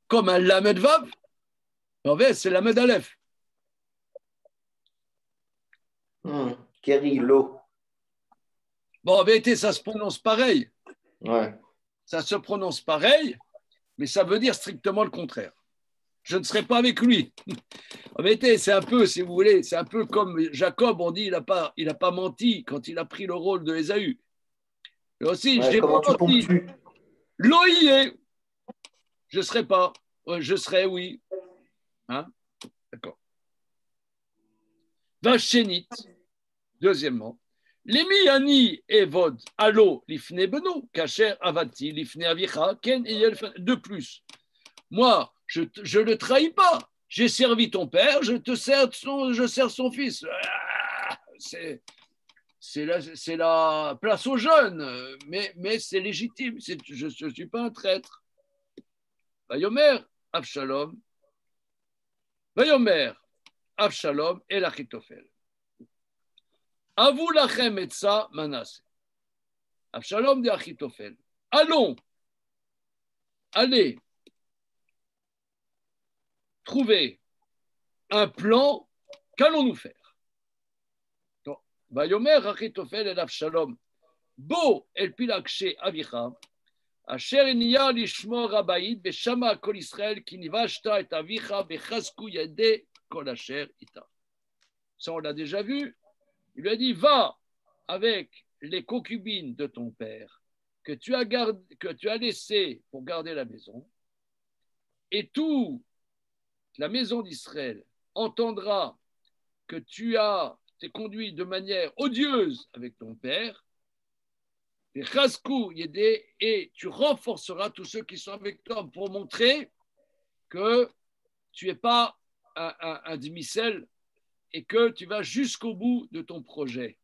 Speaker 1: comme un lamed vav, en fait, c'est lamed aleph.
Speaker 2: Kerry, lot.
Speaker 1: Bon, en vérité, ça se prononce pareil.
Speaker 2: Ouais.
Speaker 1: Ça se prononce pareil, mais ça veut dire strictement le contraire. Je ne serai pas avec lui. En vérité, c'est un peu, si vous voulez, c'est un peu comme Jacob, on dit, il n'a pas menti quand il a pris le rôle de Ésaü. Et aussi, je n'ai pas menti. Loïe, je ne serai pas. Je serai, oui. Hein? D'accord. Vachénit, deuxièmement. Lemi ani evod alo lifne beno, kacher avati lifne avicha, ken de plus. Moi, je ne le trahis pas. J'ai servi ton père, je sers son fils. C'est la place aux jeunes, mais c'est légitime. Je ne suis pas un traître. Vayomer Avshalom. Vayomer Avshalom et l'Achitophel. Avou lachem etza manasse. Avshalom de Achitophel. Allez trouver un plan, qu'allons-nous faire? Vayomer Achitophel et Avshalom. Bo el pilakshe avicha. Asher enia lishmor rabaïd beshama kol Israël ki nivashta et avicha bechasku yade kol asher ita. Ça, on l'a déjà vu. Il lui a dit, va avec les concubines de ton père que tu as laissées pour garder la maison, et toute la maison d'Israël entendra que tu t'es conduit de manière odieuse avec ton père, et tu renforceras tous ceux qui sont avec toi pour montrer que tu n'es pas un demi-sel et que tu vas jusqu'au bout de ton projet.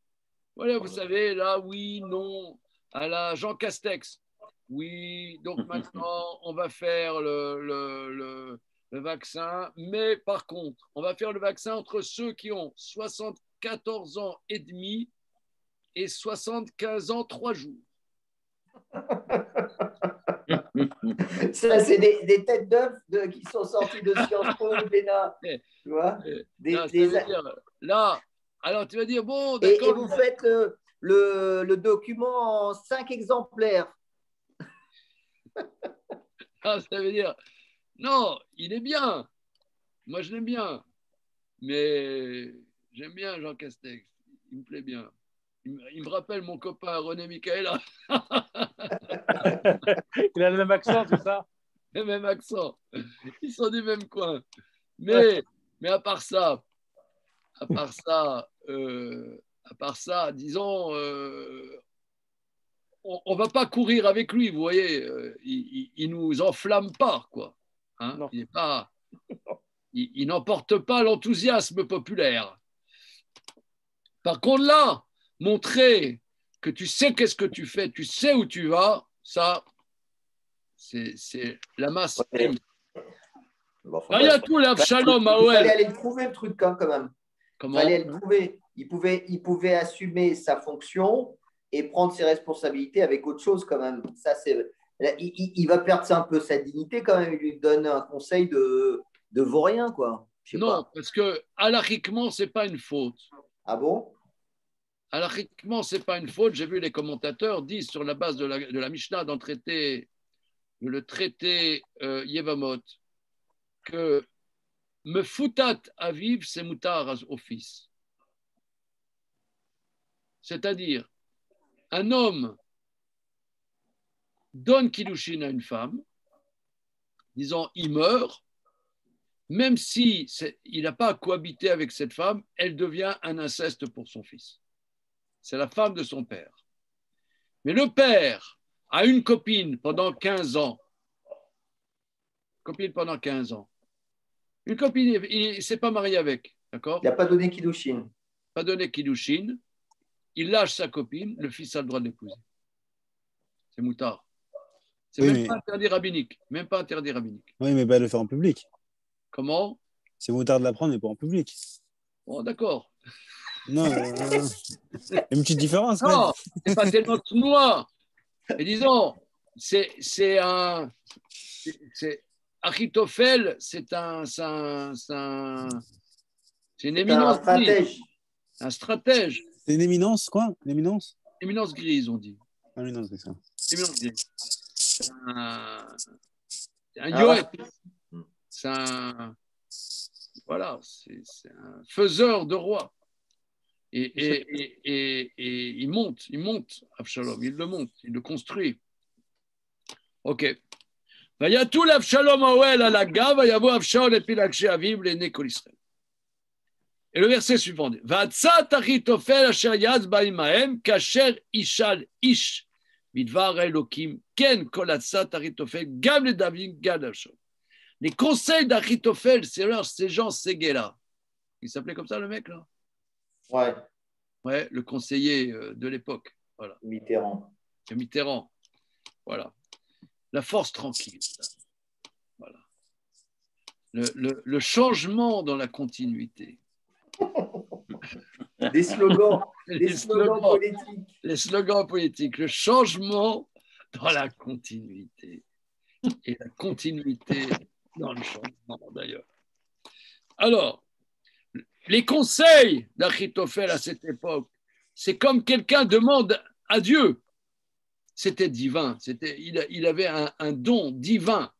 Speaker 1: Voilà, vous savez, là, oui, non, à la Jean Castex. Oui, donc maintenant, on va faire le vaccin, mais par contre, on va faire le vaccin entre ceux qui ont 74 ans et demi et 75 ans 3 jours.
Speaker 2: Ça, c'est des têtes d'œufs qui sont sorties de Sciences Po ou Bénin. Tu vois
Speaker 1: là, alors tu vas dire, bon, d'accord.
Speaker 2: Et vous faites le document en 5 exemplaires.
Speaker 1: Ça veut dire, non, il est bien. Moi, je l'aime bien. Mais j'aime bien Jean Castex. Il me plaît bien. Il me rappelle mon copain René Michaela.
Speaker 3: Il a le même accent, c'est ça?
Speaker 1: Le même accent. Ils sont du même coin. Mais à part ça, disons, on va pas courir avec lui, vous voyez. Il nous enflamme pas, quoi. Hein, il n'emporte pas l'enthousiasme populaire. Par contre, là, montrer que tu sais qu'est-ce que tu fais, tu sais où tu vas, ça, c'est la masse.
Speaker 2: Bon,
Speaker 1: il y a tout l'Avshalom.
Speaker 2: Il fallait aller le trouver, le truc, quand même.
Speaker 1: Comment?
Speaker 2: Il fallait le trouver. Il pouvait assumer sa fonction et prendre ses responsabilités avec autre chose, quand même. Ça, il va perdre un peu sa dignité, quand même. Il lui donne un conseil de vaurien, quoi.
Speaker 1: Non, parce que halachiquement, ce n'est pas une faute.
Speaker 2: Ah bon?
Speaker 1: Halachiquement, ce n'est pas une faute. J'ai vu les commentateurs disent sur la base de la Mishnah dans le traité Yevamot que me foutat aviv, c'est moutar au fils. C'est-à-dire, un homme donne kiddushin à une femme, disons, il meurt, même si il n'a pas cohabité avec cette femme, elle devient un inceste pour son fils. C'est la femme de son père. Mais le père a une copine pendant 15 ans. Une copine, il ne s'est pas marié avec, d'accord?
Speaker 2: Il n'a pas donné kiddushin.
Speaker 1: Pas donné kiddushin. Il lâche sa copine, le fils a le droit de l'épouser. C'est moutard. C'est même pas interdit rabbinique. Même pas interdit rabbinique.
Speaker 4: Oui, mais pas le faire en public.
Speaker 1: Comment?
Speaker 4: C'est moutard de l'apprendre, mais pas en public.
Speaker 1: Bon, d'accord.
Speaker 4: Non, il y a une petite différence.
Speaker 1: Non, c'est pas tellement tournoi. Mais disons, c'est Achitophel, c'est une éminence.
Speaker 2: Un stratège.
Speaker 1: Un stratège.
Speaker 4: C'est une éminence, quoi? Une éminence?
Speaker 1: Éminence grise, on dit.
Speaker 4: Ah, éminence, c'est ça.
Speaker 1: Éminence grise. C'est un yoël. C'est un. Voilà, c'est un faiseur de roi. Et il monte, Avshalom, il le monte, il le construit. Ok. Vayatul Avshalom Awel à la gave, Vayavo Avshalom et Pilakshe Aviv, les Nekol Israël. Et le verset suivant dit Vatsat Achitofel Asher Yaz Ba'imahem, Kasher Ishal Ish, Midvar Elokim, Ken Kolatsat Achitofel, Gam le David, Gad Avshalom. Les conseils d'Achitophel, c'est Jean Séguéla. Il s'appelait comme ça, le mec, là?
Speaker 2: Ouais.
Speaker 1: Ouais, le conseiller de l'époque. Voilà.
Speaker 2: Mitterrand.
Speaker 1: Mitterrand. Voilà. La force tranquille. Voilà. Le changement dans la continuité.
Speaker 2: Des slogans. Les slogans politiques.
Speaker 1: Les slogans politiques. Le changement dans la continuité. Et la continuité dans le changement, d'ailleurs. Alors, les conseils d'Achitophel à cette époque, c'est comme quelqu'un demande à Dieu. C'était divin. Il avait un don divin.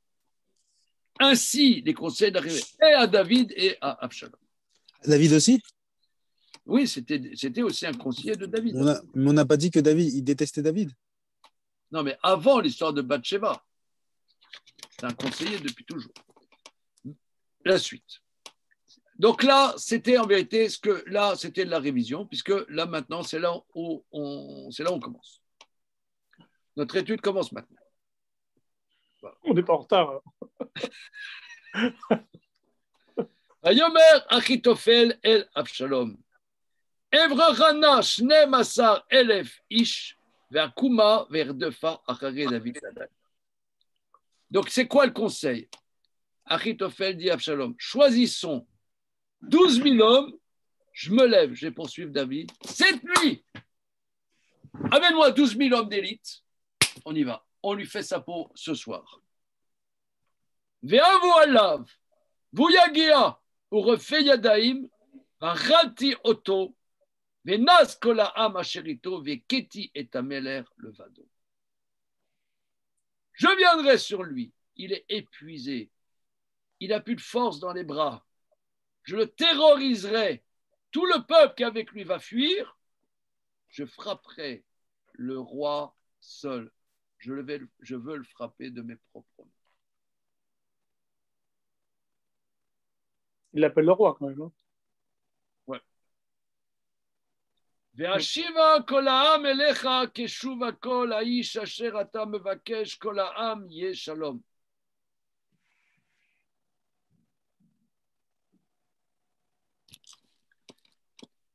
Speaker 1: Ainsi, les conseils d'Achitophel et à David et à Absalom.
Speaker 4: David aussi?
Speaker 1: Oui, c'était aussi un conseiller de David.
Speaker 4: Mais on n'a pas dit que David, il détestait David.
Speaker 1: Non, mais avant l'histoire de Bathsheba. C'est un conseiller depuis toujours. La suite. Donc là, c'était en vérité c'était de la révision, puisque là maintenant, c'est là où on commence. Notre étude commence maintenant.
Speaker 3: Voilà. On n'est pas en retard.
Speaker 1: Vayomer Achitophel el Avshalom. Evrachana shne masar elef ish ve'akuma ve'erdefa achare David. Donc, c'est quoi le conseil? Achitophel dit à Absalom, choisissons 12 000 hommes, je me lève, je vais poursuivre David. Cette nuit, amène-moi 12 000 hommes d'élite, on y va. On lui fait sa peau ce soir. Ve'avu alav, vuyagia, urefe yadaim, v'rati oto, ve'naz kol ha'am asherito, ve'keti et ameler levado. Je viendrai sur lui. Il est épuisé. Il n'a plus de force dans les bras. Je le terroriserai. Tout le peuple qui avec lui va fuir. Je frapperai le roi seul. Je veux le frapper de mes propres mains.
Speaker 3: Il l'appelle le roi quand même. Hein.
Speaker 1: Ouais. Ve'ashiva kol ha'am elecha keshuva kol ha'ish asher ata mevakesh kol ha'am yeh shalom.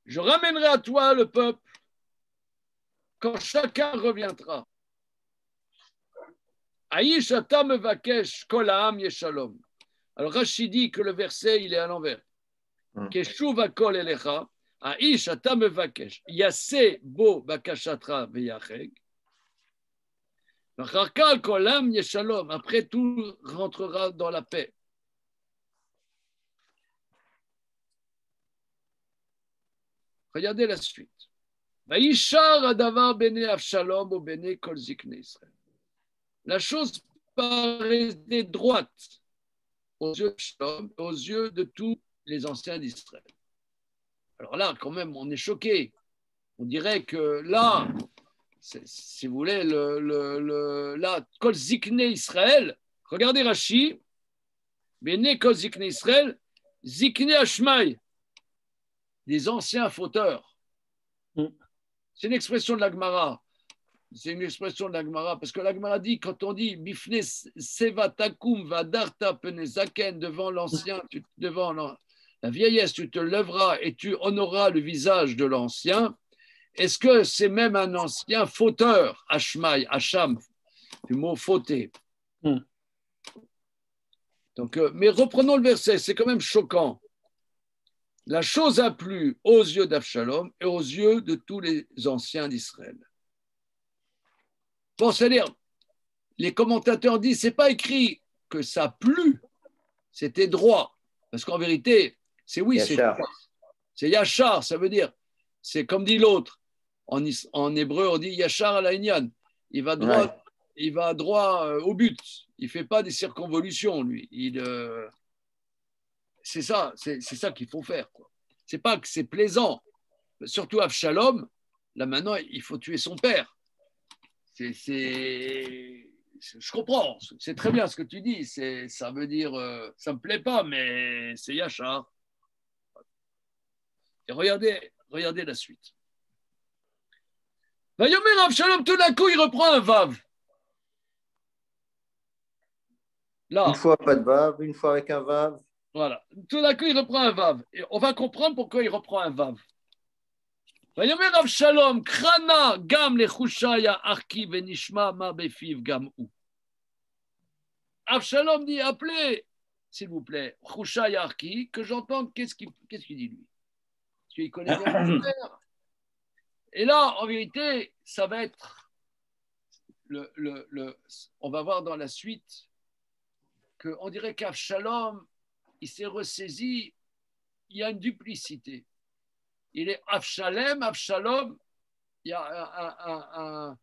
Speaker 1: Je ramènerai à toi le peuple quand chacun reviendra. Ha'ish ata mevakesh kol ha'am yeh shalom. Alors Rashi dit que le verset il est à l'envers. Keshuva kol elecha. Aish ata mevakesh, yase bo bakashatra veyacheg. V'charkal kolam yeshalom. Après tout rentrera dans la paix. Regardez la suite. Vaishar adavar bene Avshalom ou bene kol zikne Israël. La chose paraissait droite aux yeux d'Avshalom, aux yeux de tous les anciens d'Israël. Alors là, quand même, on est choqué. On dirait que là, si vous voulez, là, Kol Zikne Israël, regardez Rashi, Bene Kol Zikne Israël, Zikne Ashmaï, des anciens fauteurs. C'est une expression de la Gemara. C'est une expression de la Gemara, parce que la Gemara dit, quand on dit Bifne Seva Takum Vadarta Penezaken, devant l'ancien, devant la vieillesse, tu te lèveras et tu honoreras le visage de l'ancien. Est-ce que c'est même un ancien fauteur, Ashmaï, Hacham, du mot fauté. Donc, mais reprenons le verset, c'est quand même choquant. La chose a plu aux yeux d'Avshalom et aux yeux de tous les anciens d'Israël. Bon, c'est-à-dire, les commentateurs disent, c'est pas écrit que ça a plu, c'était droit. Parce qu'en vérité, c'est oui, c'est Yachar, ça veut dire, c'est comme dit l'autre. En hébreu, on dit Yachar al-Inyan. Il va droit au but. Il ne fait pas des circonvolutions, lui. C'est ça qu'il faut faire. C'est pas que c'est plaisant. Surtout Avshalom, là maintenant, il faut tuer son père. Je comprends, c'est très bien ce que tu dis. Ça veut dire, ça ne me plaît pas, mais c'est Yachar. Et regardez la suite. Vayomer Avshalom, tout d'un coup, il reprend un vav.
Speaker 2: Là. Une fois pas de vav, une fois avec un vav.
Speaker 1: Voilà. Tout d'un coup, il reprend un vav. Et on va comprendre pourquoi il reprend un vav. Vayomer Avshalom, krana gam lechushaya arki venishma ma befiv gam ou. Avshalom dit, appelez, s'il vous plaît, Chushaya arki, que j'entende qu'est-ce qu'il dit lui. Parce qu'il connaît bien mon père. Et là, en vérité, ça va être on va voir dans la suite qu'on dirait qu'Avshalom, il s'est ressaisi, il y a une duplicité. Il est Avshalom, il y a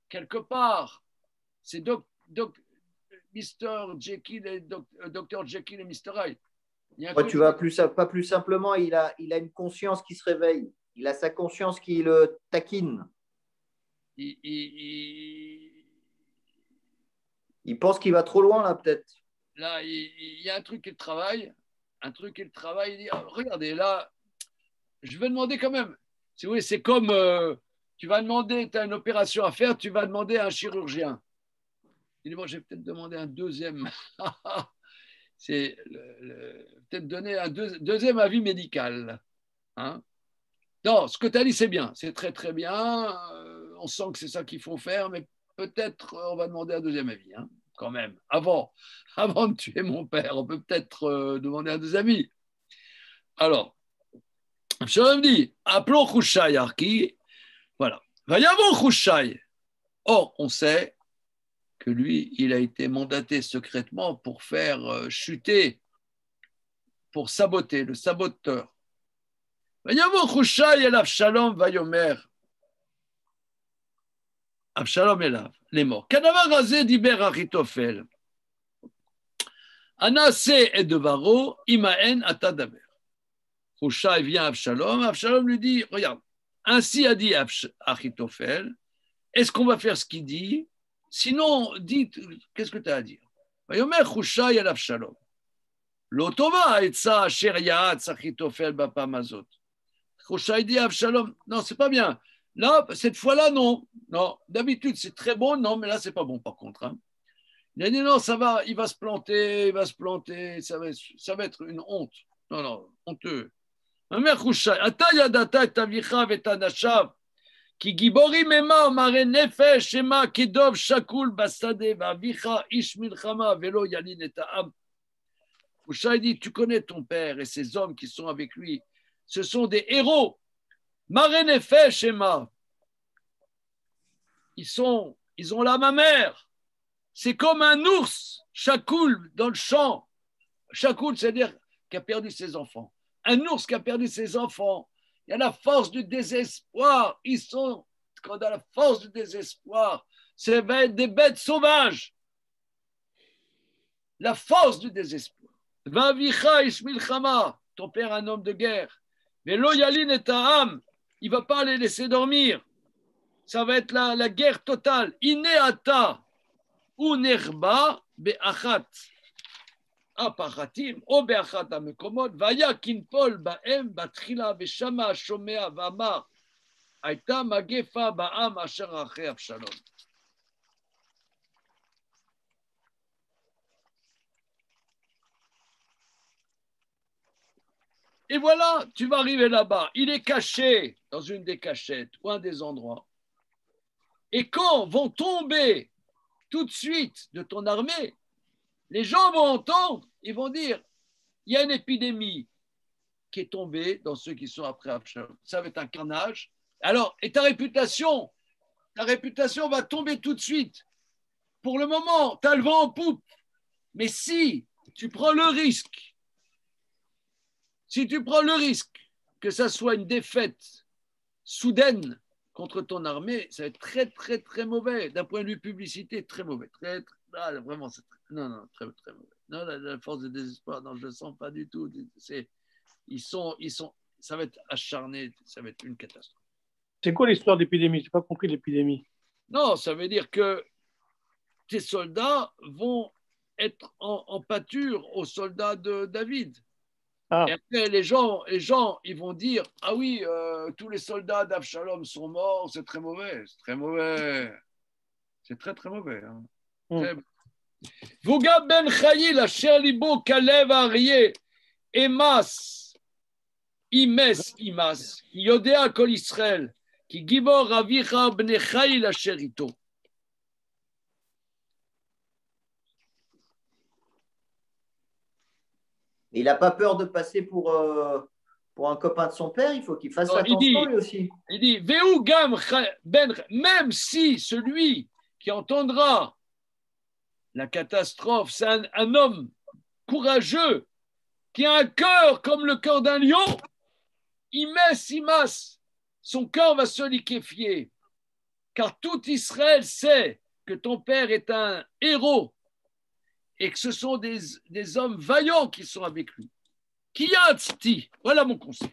Speaker 1: quelque part, c'est Mr. Jekyll et Dr. Jekyll et Mr. Hyde.
Speaker 2: Tu vas pas plus simplement, il a une conscience qui se réveille. Il a sa conscience qui le taquine. Il pense qu'il va trop loin, là, peut-être.
Speaker 1: Là, il y a un truc qu'il travaille. Il dit, regardez, là, je vais demander quand même. C'est comme, tu vas demander, tu as une opération à faire, tu vas demander à un chirurgien. Il dit, bon, je vais peut-être demander un deuxième. C'est peut-être donner un deuxième avis médical. Hein? Non, ce que tu as dit, c'est bien. C'est très, très bien. On sent que c'est ça qu'il faut faire, mais peut-être on va demander un deuxième avis, hein, quand même. Avant de tuer mon père, on peut peut-être demander un deuxième avis. Alors, je me dis, appelons Chushai Arki. Voilà. Va y avoir Chushai. Or, on sait que lui, il a été mandaté secrètement pour faire chuter, pour saboter, le saboteur. ויבוא חושי אל אבשלום ויאמר, אבשלום אליו, לאמור, כדבר הזה דיבר אחיתופל, הנעשה את דברו, עמהן אתה דבר. חושי vient Absalom lui dit, regarde, ainsi a dit Achitophel, est-ce qu'on va faire ce qu'il dit? Sinon, dites, qu'est-ce que tu as à dire? ויאמר חושי אל אבשלום, לא טובה העצה אשר יעץ אחיתופל בפעם הזאת. Chushai dit à Avshalom, non, c'est pas bien. Là, cette fois-là, non. Non, d'habitude, c'est très bon, non, mais là, c'est pas bon, par contre. Hein. Il a dit, non, ça va, il va se planter, ça va être une honte. Non, honteux. Ma mère Chushai, ata yadata et avicha et anashav, ki giborim ema omare nefesh ema kedov shakul basade vavicha ish milchama velo yalin et ha'am. Chushai dit, tu connais ton père et ces hommes qui sont avec lui. Ce sont des héros. Mare nefesh ema. Ils ont l'âme amère. C'est comme un ours, chakoul, dans le champ. Chakoul, c'est-à-dire qui a perdu ses enfants. Un ours qui a perdu ses enfants. Il y a la force du désespoir. Quand il y a la force du désespoir, c'est des bêtes sauvages. La force du désespoir. Vavicha ishmilchama. Ton père est un homme de guerre. Mais l'oyalin est un âme. Il ne va pas les laisser dormir. Ça va être la guerre totale. Ineata ou nerba be'achat. Aparatim, o be'achat amekomot, vaya kinpol ba'em batchila veshama shomea v'amar. Aïta magefa ba'am asher aché Avshalom. Et voilà, tu vas arriver là-bas. Il est caché dans une des cachettes ou un des endroits. Et quand vont tomber tout de suite de ton armée, les gens vont entendre, ils vont dire, il y a une épidémie qui est tombée dans ceux qui sont après Absalom. Ça va être un carnage. Alors, et ta réputation va tomber tout de suite. Pour le moment, tu as le vent en poupe. Mais si tu prends le risque, que ça soit une défaite soudaine contre ton armée, ça va être très, très, très mauvais. D'un point de vue publicité, très mauvais. Vraiment, c'est très, très mauvais. Non, la force de désespoir, non, je ne le sens pas du tout. Ça va être acharné, ça va être une catastrophe.
Speaker 3: C'est quoi l'histoire d'épidémie? Je n'ai pas compris l'épidémie.
Speaker 1: Non, ça veut dire que tes soldats vont être en pâture aux soldats de David. Et après, les gens, ils vont dire, ah oui, tous les soldats d'Absalom sont morts, c'est très mauvais. C'est très mauvais. C'est très, très mauvais. Hein. Voga ben Chayil, asher libo kalev aryeh, emas, imas, yodea kol Israël, ki gibor avicha ben Chayil asher ito.
Speaker 2: Il n'a pas peur de passer pour un copain de son père, il faut qu'il fasse attention lui aussi.
Speaker 1: Il dit, même si celui qui entendra la catastrophe, c'est un homme courageux, qui a un cœur comme le cœur d'un lion, imas, son cœur va se liquéfier, car tout Israël sait que ton père est un héros et que ce sont des hommes vaillants qui sont avec lui. Kiyatzti, voilà mon conseil.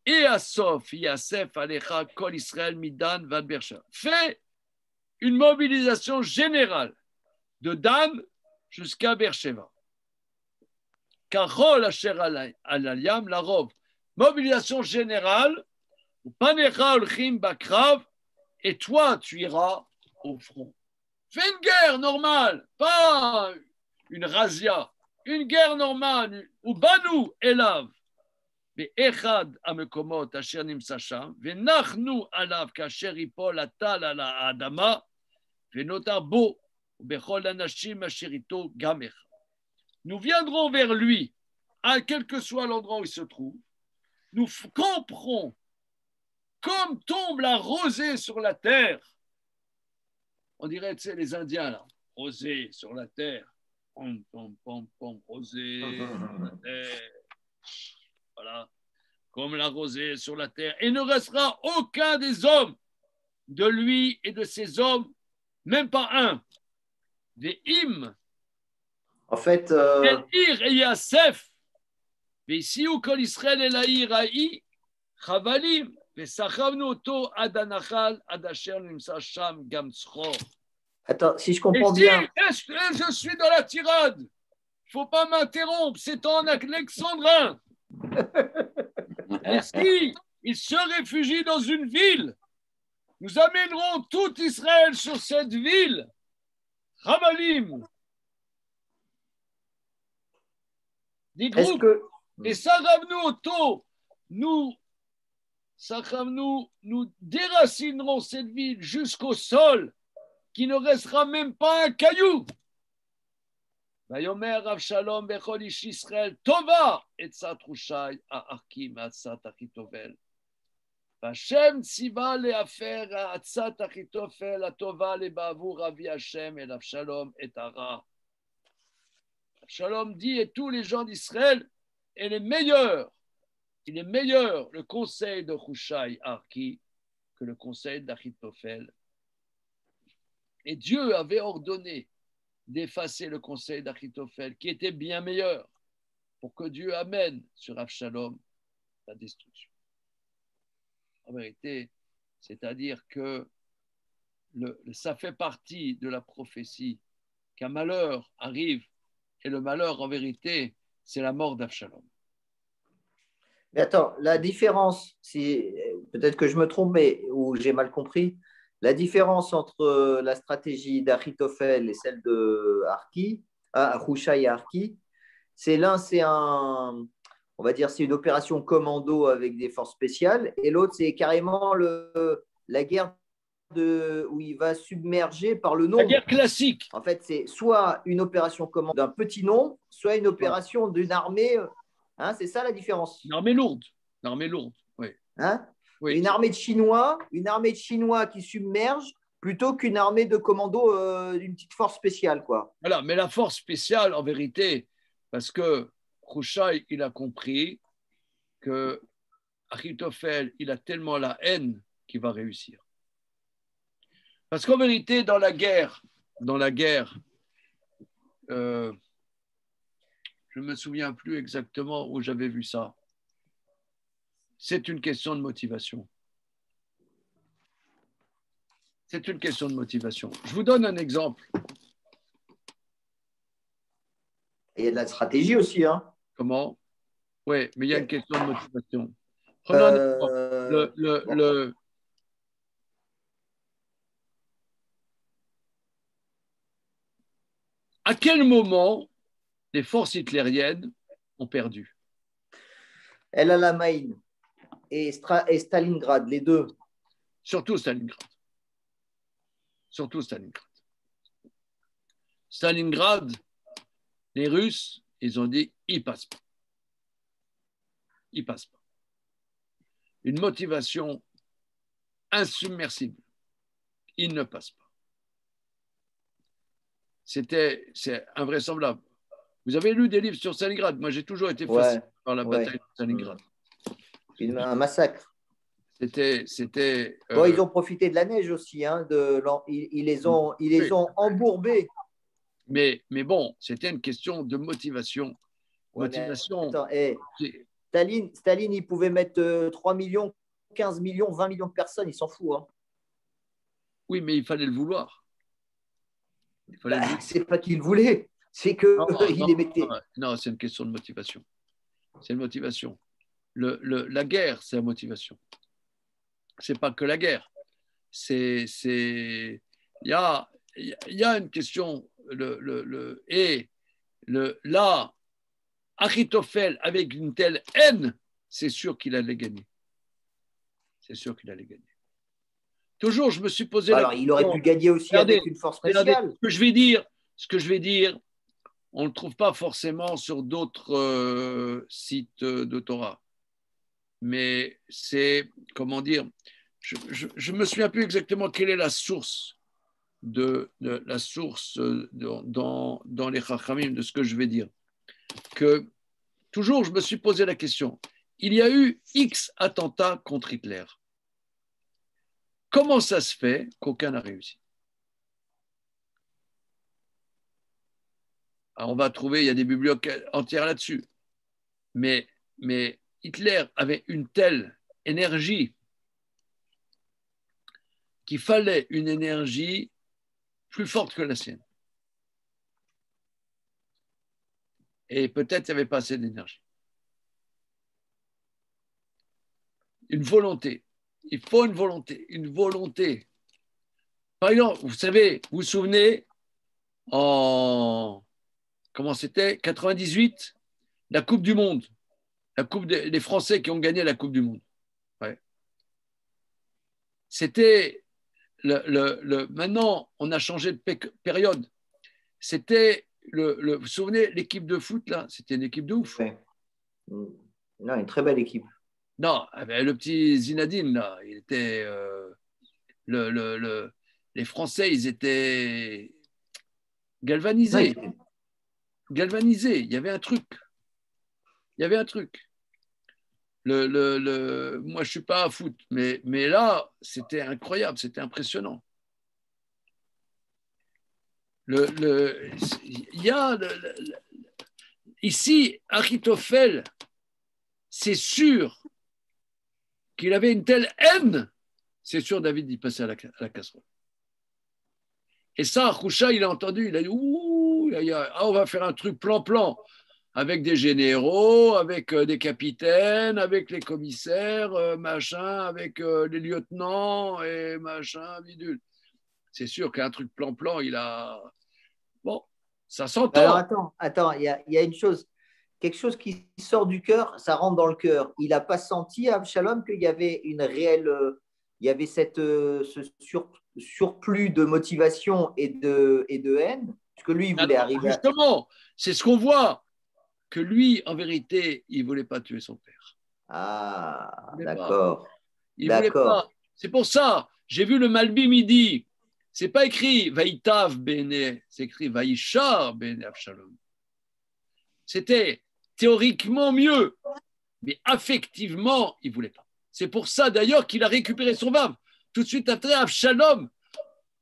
Speaker 1: Et Asof, Yasef, Alecha, Kol Israël, Midan, Vad Bersha. Fais une mobilisation générale de Dan jusqu'à Beersheba. Kachol Asher Alayam, la robe. Mobilisation générale, Panecha Olchim Bakrav, et toi tu iras au front. Fais une guerre normale, pas une razzia, une guerre normale, ou Banu Elav. באחד המקומות אשר נמצא שם, ונחנו עליו כאשר ייפול הטל על האדמה, ונותר בו, ובכל אנשים אשר איתו גם אחד. Nous viendrons vers lui, à quel que soit l'endroit où il se trouve, nous camperons comme tombe la rosée sur la terre. On dirait, tu sais, les Indiens, là, rosée sur la terre, pom, pom, pom, pom, rosée sur la terre. Voilà, comme la rosée sur la terre. Et il ne restera aucun des hommes de lui et de ses hommes, même pas un. Des hymnes.
Speaker 2: En fait,
Speaker 1: Ir et Yasef. Ici où Kol Israël et l'Aïr Aï, Chavalim, Vesachavnu Oto Adanachal, Adasher Nimsa Sham Gam Tzchor.
Speaker 2: Attends, si je comprends bien.
Speaker 1: Je suis dans la tirade. Il ne faut pas m'interrompre. C'est en alexandrin. Et si il se réfugie dans une ville, nous amènerons tout Israël sur cette ville. Chavalim. Des groupes. Et Sachavnu Oto, nous déracinerons cette ville jusqu'au sol, qui ne restera même pas un caillou. Vayomer Avshalom bechol ish Israël tova etzat Hushai ha'arki me'atzat Achitophel. Vashem tziva le'afer ha'atzat Achitophel atova leba'avur avi Hashem el Avshalom et hara. Avshalom dit, et tous les gens d'Israël, il est meilleur le conseil de Hushai Arki que le conseil d'Achitophel. Et Dieu avait ordonné d'effacer le conseil d'Achitophel, qui était bien meilleur, pour que Dieu amène sur Avshalom la destruction. En vérité, c'est-à-dire que ça fait partie de la prophétie qu'un malheur arrive, et le malheur, en vérité, c'est la mort d'Avshalom.
Speaker 2: Mais attends, la différence, peut-être que je me trompe ou j'ai mal compris, la différence entre la stratégie d'Achitophel et celle de Hushai et Arki, c'est on va dire, c'est une opération commando avec des forces spéciales, et l'autre, c'est carrément la guerre où il va submerger par le
Speaker 1: La
Speaker 2: nombre.
Speaker 1: guerre classique.
Speaker 2: En fait, c'est soit une opération commande d'un petit nombre, soit une opération d'une armée. Hein, c'est ça la différence.
Speaker 1: Une armée lourde. Une armée lourde, oui.
Speaker 2: Hein,
Speaker 1: oui.
Speaker 2: Une armée de Chinois qui submerge plutôt qu'une armée de commando d'une petite force spéciale, quoi.
Speaker 1: Voilà, mais la force spéciale, en vérité, parce que Hushai, il a compris que Achitophel, il a tellement la haine qu'il va réussir. Parce qu'en vérité, dans la guerre, je ne me souviens plus exactement où j'avais vu ça. C'est une question de motivation. C'est une question de motivation. Je vous donne un exemple.
Speaker 2: Il y a de la stratégie aussi. Hein.
Speaker 1: Comment? Oui, mais il y a une question de motivation. Prenons À quel moment les forces hitlériennes ont perdu?
Speaker 2: El Alamein et Stalingrad, les deux.
Speaker 1: Surtout Stalingrad. Surtout Stalingrad. Stalingrad, les Russes, ils ont dit, ils passent pas. Ils passent pas. Une motivation insubmersible. Ils ne passent pas. C'est invraisemblable. Vous avez lu des livres sur Stalingrad? Moi, j'ai toujours été fasciné par la bataille de Stalingrad.
Speaker 2: Un massacre.
Speaker 1: C'était.
Speaker 2: Ils ont profité de la neige aussi. Hein, ils les ont embourbés.
Speaker 1: Mais bon, c'était une question de motivation. Motivation.
Speaker 2: Staline, il pouvait mettre 3 millions, 15 millions, 20 millions de personnes. Il s'en fout. Hein.
Speaker 1: Oui, mais il fallait le vouloir.
Speaker 2: C'est pas qu'il voulait, c'est qu'il les mettait.
Speaker 1: Non, c'est une question de motivation. C'est une motivation. La guerre, c'est la motivation. C'est pas que la guerre. Il y a une question. Là, Achitophel, avec une telle haine, c'est sûr qu'il allait gagner. C'est sûr qu'il allait gagner. Toujours, je me suis posé
Speaker 2: la question. Il aurait pu gagner aussi avec une force spéciale.
Speaker 1: Ce que je vais dire, on ne le trouve pas forcément sur d'autres sites de Torah. Mais c'est, comment dire, je ne me souviens plus exactement quelle est la source dans les Chachamim de ce que je vais dire. Que toujours, je me suis posé la question. Il y a eu X attentats contre Hitler. Comment ça se fait qu'aucun n'a réussi? Alors on va trouver, il y a des bibliothèques entières là-dessus. Mais Hitler avait une telle énergie qu'il fallait une énergie plus forte que la sienne. Et peut-être qu'il n'y avait pas assez d'énergie. Une volonté. Il faut une volonté. Par exemple, vous savez, vous vous souvenez, comment c'était, 98, la Coupe du Monde, la Coupe des Français qui ont gagné la Coupe du Monde. Ouais. C'était, maintenant, on a changé de période. C'était, vous vous souvenez, l'équipe de foot, là, c'était une équipe de ouf.
Speaker 2: Ouais. Non, une très belle équipe.
Speaker 1: Non, le petit Zinedine, là, il était. Les Français, ils étaient galvanisés.
Speaker 2: Ouais.
Speaker 1: Galvanisés. Il y avait un truc. Moi, je ne suis pas à foot, mais là, c'était incroyable, c'était impressionnant. Ici, Achitophel, c'est sûr qu'il avait une telle haine, c'est sûr David d'y passer à la casserole. Et ça, Hushai, il a entendu, il a dit on va faire un truc plan-plan, avec des généraux, avec des capitaines, avec les commissaires, machin, avec les lieutenants et machin, bidule. C'est sûr qu'un truc plan-plan, il a. Bon, ça s'entend.
Speaker 2: Alors attends, il y a une chose. Quelque chose qui sort du cœur, ça rentre dans le cœur. Il n'a pas senti, Abshalom, qu'il y avait une réelle il y avait ce surplus de motivation et de haine, parce que lui, il voulait arriver
Speaker 1: justement, c'est ce qu'on voit, que lui, en vérité, il ne voulait pas tuer son père.
Speaker 2: Ah, d'accord.
Speaker 1: Il voulait pas. C'est pour ça, j'ai vu le Malbi midi. C'est pas écrit Vaïtav Bene, c'est écrit Vaïchar Bene Avshalom. C'était théoriquement mieux, mais affectivement, il voulait pas. C'est pour ça d'ailleurs qu'il a récupéré son vav. Tout de suite après Avshalom,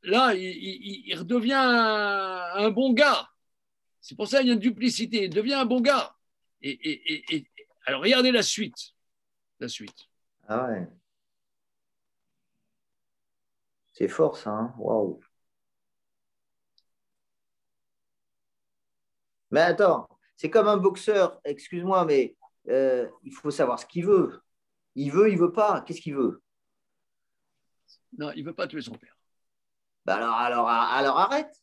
Speaker 1: là, il redevient un bon gars. C'est pour ça qu'il y a une duplicité. Il devient un bon gars. Alors, regardez la suite. La suite.
Speaker 2: Ah ouais. C'est fort, ça. Hein. Waouh. Mais attends, c'est comme un boxeur. Excuse-moi, mais il faut savoir ce qu'il veut. Il veut pas. Qu'est-ce qu'il veut?
Speaker 1: Non, il ne veut pas tuer son père.
Speaker 2: Ben alors arrête.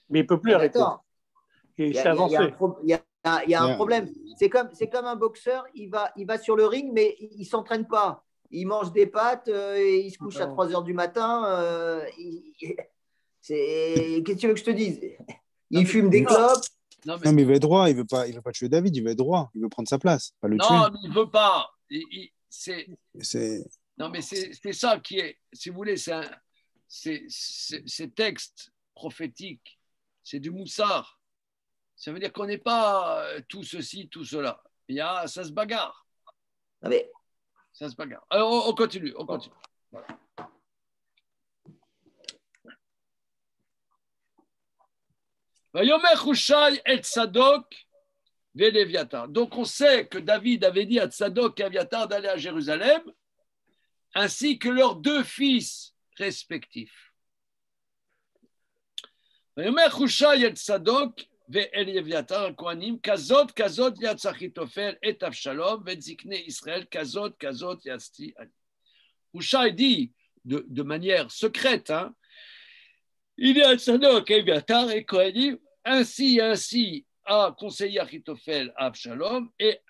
Speaker 3: Mais il ne peut plus arrêter.
Speaker 2: Il y a un problème. C'est comme un boxeur, il va sur le ring, mais il ne s'entraîne pas. Il mange des pâtes, et il se couche à 3 heures du matin. Qu'est-ce que tu veux que je te dise? Il fume des clopes.
Speaker 4: Non, mais il veut être droit. Il veut pas tuer David. Il veut être droit. Il veut prendre sa place, pas le tuer.
Speaker 1: Non, mais il ne veut pas. Non, mais c'est ça qui est, si vous voulez, ces textes prophétiques, c'est du moussard. Ça veut dire qu'on n'est pas tout ceci, tout cela. Ça se bagarre.
Speaker 2: Ah mais...
Speaker 1: Ça se bagarre. Alors, on continue. Voilà. Donc on sait que David avait dit à Tzadok et Aviatar d'aller à Jérusalem, ainsi que leurs 2 fils respectifs. ויאמר חושי אל צדוק ואל אביתר הכהנים, כזאת יעץ אחיתופל את אבשלום ואת זקני ישראל, כזאת יעצתי אני. Hushai dit de manière secrète, il dit à Tzadok et Aviatar et Kohanim, ainsi a conseillé Achitophel à Absalom et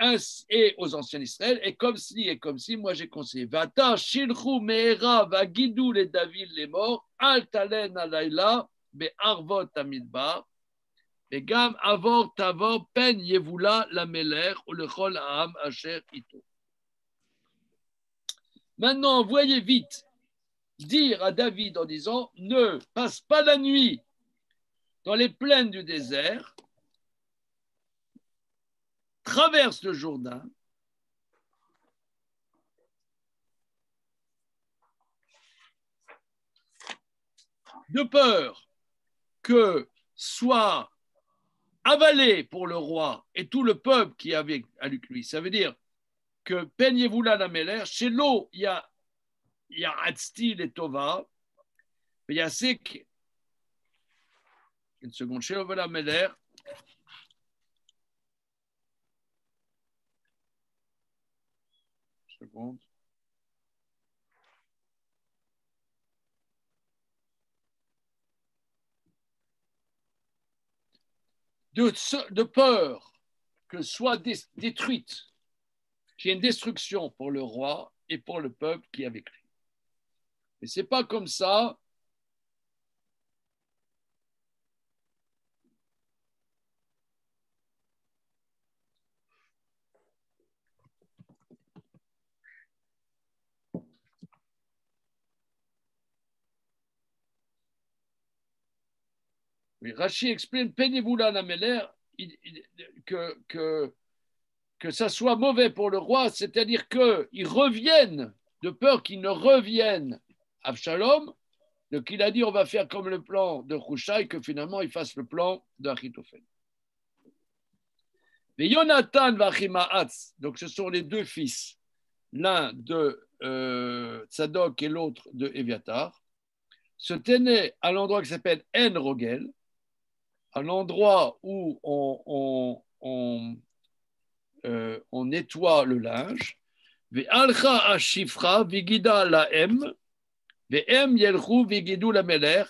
Speaker 1: aux anciens d'Israël, et comme si, moi j'ai conseillé. Vata shilchu me'era vagidou le David les morts, al talen alayla be'arvot amidbar, vegam avor tavor pen yevula la meler ou le chol ha'am asher ito. Maintenant, voyez vite dire à David en disant, ne passe pas la nuit dans les plaines du désert, traverse le Jourdain, de peur que soit avalé pour le roi et tout le peuple qui est avec lui. Ça veut dire que peignez-vous là la mêlère, chez l'eau, il y a Atzti et Tova, mais il y a Sek. Une seconde, chez l'eau la mêlère. Seconde. De peur que soit détruite, qu'il y ait une destruction pour le roi et pour le peuple qui est avec lui. Et ce n'est pas comme ça. Rachi explique Pénéboula Nameler que ça soit mauvais pour le roi, c'est-à-dire qu'ils reviennent, de peur qu'ils ne reviennent à Absalom, donc il a dit on va faire comme le plan de Hushai, que finalement il fasse le plan d'Achitophel. Mais Yonatan Vachimaatz, donc ce sont les 2 fils, l'un de Tzadok et l'autre de Éviatar, se tenaient à l'endroit qui s'appelle En Rogel, à l'endroit où on nettoie le linge. Ve'alcha ashifra vigida laem, ve'em yelchu vigidou la meler.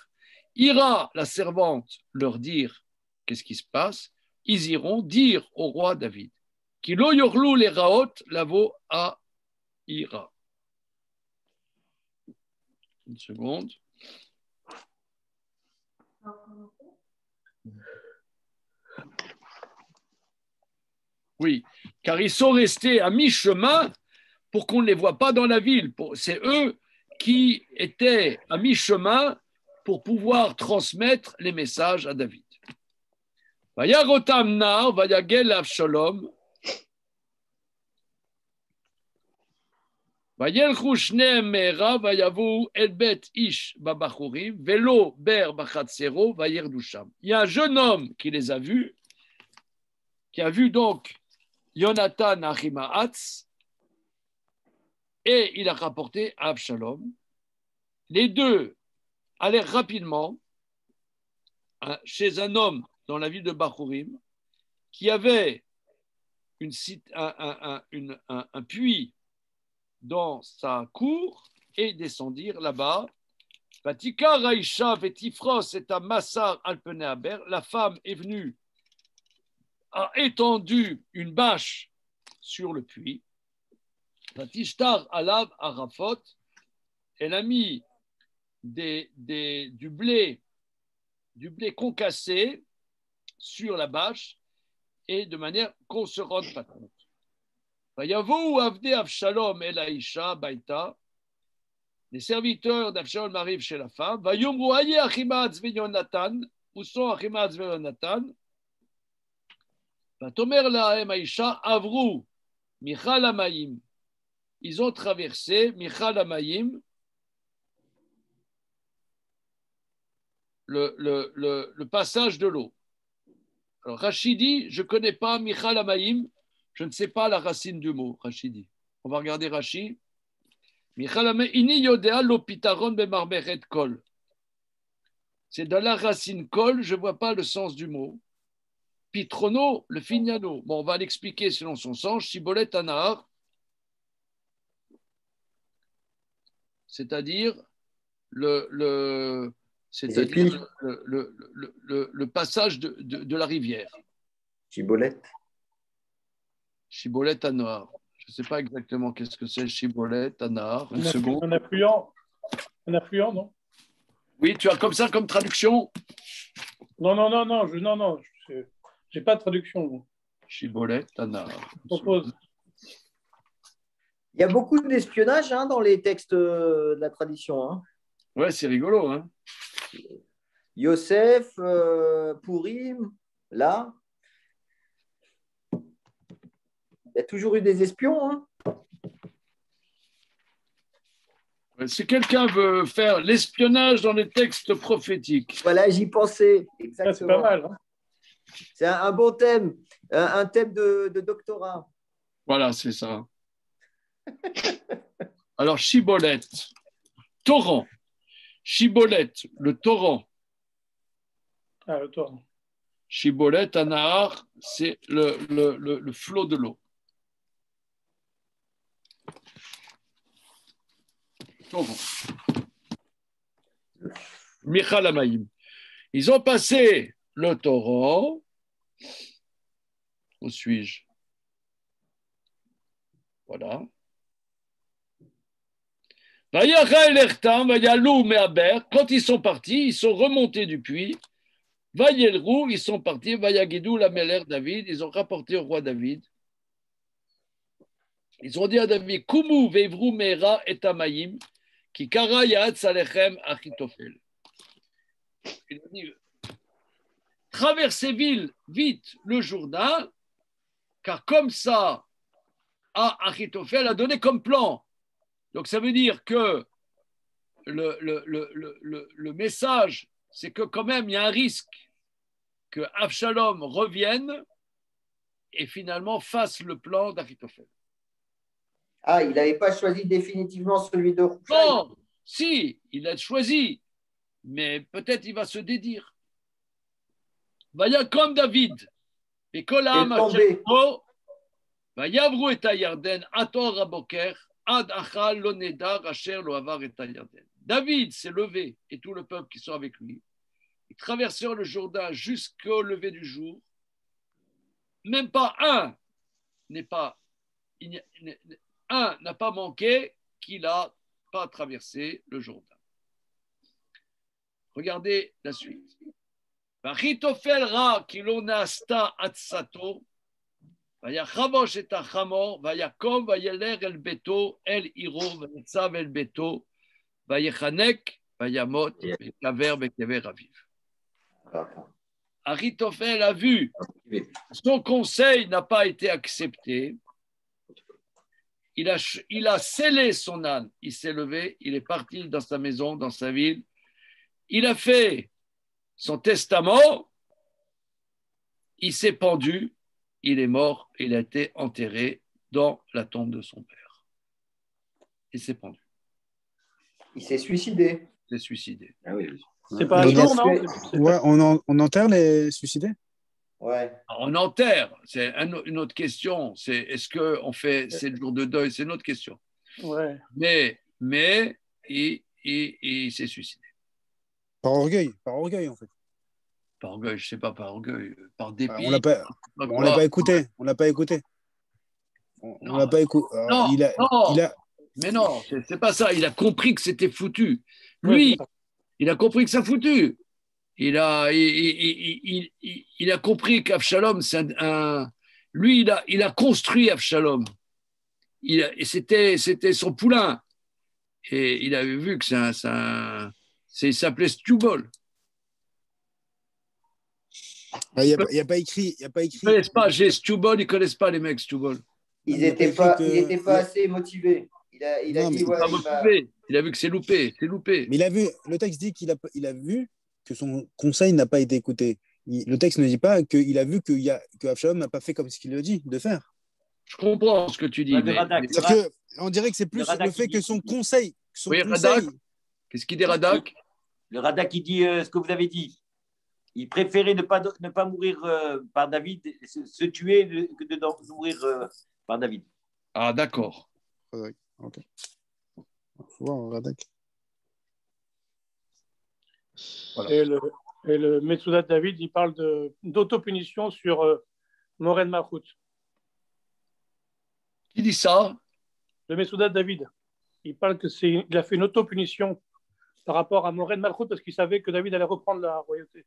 Speaker 1: Ira la servante leur dire qu'est-ce qui se passe. Ils iront dire au roi David. Ki lo yorlu les raot lavo à ira. Une seconde. Oui, car ils sont restés à mi-chemin pour qu'on ne les voit pas dans la ville. C'est eux qui étaient à mi-chemin pour pouvoir transmettre les messages à David. Vayarotam nar, vayagel Avshalom, vayelchu shneem me'era, vayavu el bet ish babachurim, velo ber bachatzero, vayerdu sham. Il y a un jeune homme qui les a vus, qui a vu donc Yonatan Achimaatz, et il a rapporté à Avshalom. Les deux allèrent rapidement chez un homme dans la ville de Bachurim qui avait un puits dans sa cour et descendirent là-bas. Vatika Raïcha Vetifros et à Massar Alpeneaber, la femme est venue, a étendu une bâche sur le puits. Vatishtar Alav Arafot, elle a mis du blé concassé sur la bâche et de manière qu'on ne se rende pas compte. Vayavo Avde Avshalom El Aisha Baïta, les serviteurs d'Avshalom arrivent chez la femme. Vayomru Aye Achimaatz Veyonatan, où sont Achimaatz Veyonatan? Vatomer Lahem Aisha Avru Michal Amayim. Ils ont traversé Michal Amayim, le passage de l'eau. Alors Rachidi, je ne connais pas Michal Amayim, je ne sais pas la racine du mot, Rachidi. On va regarder Rachi. Michal Amayim, Ini Yodea lo pitaron bemarberet kol. C'est dans la racine kol, je ne vois pas le sens du mot. Pitrono, le fignano. Bon, on va l'expliquer selon son sens. Shibolet anar, c'est-à-dire le passage de la rivière.
Speaker 2: Chibolette.
Speaker 1: Chibolette à Noir. Je ne sais pas exactement qu'est-ce que c'est, Chibolette à Noir. Une seconde.
Speaker 3: Un affluent, non?
Speaker 1: Oui, tu as comme ça comme traduction?
Speaker 3: Non. J'ai pas de traduction.
Speaker 1: Chibolette à Noir.
Speaker 3: Je propose.
Speaker 2: Il y a beaucoup d'espionnage dans les textes de la tradition. Hein.
Speaker 1: Ouais, c'est rigolo. Hein.
Speaker 2: Yosef, Pourim, là. Il y a toujours eu des espions. Hein.
Speaker 1: Si quelqu'un veut faire l'espionnage dans les textes prophétiques.
Speaker 2: Voilà, j'y pensais. Exactement.
Speaker 3: C'est pas mal. Hein.
Speaker 2: C'est un bon thème. Un thème de doctorat.
Speaker 1: Voilà, c'est ça. Alors, Chibolette, torrent. Chibolette, le torrent.
Speaker 3: Ah, le torrent.
Speaker 1: Chibolette, Anahar, c'est le flot de l'eau. Torrent. Michal Amayim. Ils ont passé le torrent. Où suis-je? Voilà. Quand ils sont partis, ils sont remontés du puits. Vayelrou, ils sont partis. Vayagidou, la Meler David, ils ont rapporté au roi David. Ils ont dit à David, Kumu vevrou mera et amayim, ki kara yahat salechem achitofel. Il a dit, traversez vite le Jourdain, car comme ça, Achitophel a donné comme plan. Donc ça veut dire que le message, c'est que quand même il y a un risque que Avshalom revienne et finalement fasse le plan d'Achitophel.
Speaker 2: Ah, il n'avait pas choisi définitivement celui de Rouchaï.
Speaker 1: Non, si, il a choisi, mais peut-être il va se dédire. Vaya comme David, et Kolam Hachem. Vayavru et Yarden, Ator Aboker, Ad Achal Lonedar, Asher Loavar et Yarden. David s'est levé et tout le peuple qui sont avec lui. Ils traversèrent le Jourdain jusqu'au lever du jour. Même pas un n'est pas, un n'a pas manqué qu'il n'a pas traversé le Jourdain. Regardez la suite. Vachitofel ra kilo nasta atsato, vayachavosh et achamor, vayakom vayeler el beto, el iro, vayetzav el beto, vayechanek, vayamot, vayekaver, vekever aviv. Achitophel a vu, son conseil n'a pas été accepté. Il a scellé son âne. Il s'est levé, il est parti dans sa maison, dans sa ville. Il a fait son testament. Il s'est pendu. Il est mort. Il a été enterré dans la tombe de son père. Il s'est pendu.
Speaker 2: Il s'est suicidé.
Speaker 1: Il s'est suicidé.
Speaker 2: Ah oui.
Speaker 3: C'est pas un jour, non?
Speaker 4: Ouais, on enterre les suicidés?
Speaker 2: Ouais.
Speaker 1: On enterre, c'est une autre question. Est-ce qu'on fait 7 jours de deuil? C'est une autre question.
Speaker 3: Ouais.
Speaker 1: Mais il s'est suicidé.
Speaker 4: Par orgueil en fait.
Speaker 1: Par orgueil, je ne sais pas, par orgueil, par dépit.
Speaker 4: On l'a pas écouté. On l'a pas écouté. On l'a pas écouté.
Speaker 1: Non, mais non, c'est pas ça. Il a compris que c'était foutu. Lui, il a compris que ça foutu. Il a compris qu'Avshalom, lui, il a construit Avshalom. Et c'était son poulain. Et il avait vu que il s'appelait Stubol.
Speaker 4: Il n'y a pas écrit.
Speaker 1: Ils ne connaissent pas, j'ai Stubol, ils ne connaissent pas les mecs Stubol.
Speaker 2: Ils n'étaient pas assez motivés. Il a vu que c'est loupé.
Speaker 4: Mais le texte dit qu'il a vu que son conseil n'a pas été écouté. Le texte ne dit pas qu'il a vu que Avshalom n'a pas fait comme ce qu'il le dit de faire.
Speaker 1: Je comprends ce que tu dis.
Speaker 4: On dirait que c'est plus le fait que son conseil.
Speaker 1: Radak, qu'est-ce qu'il dit, Radak?
Speaker 5: Le Radak, il dit ce que vous avez dit. Il préférait ne pas mourir par David, se tuer que de mourir par David.
Speaker 1: Ah, d'accord.
Speaker 4: Radak, ok. Faut voir, Radak.
Speaker 3: Voilà. Et le Metsoudat David, il parle d'autopunition sur Moren Malchut.
Speaker 1: Qui dit ça?
Speaker 3: Le Metsoudat David. Il parle qu'il a fait une autopunition par rapport à Moren Malchut parce qu'il savait que David allait reprendre la royauté.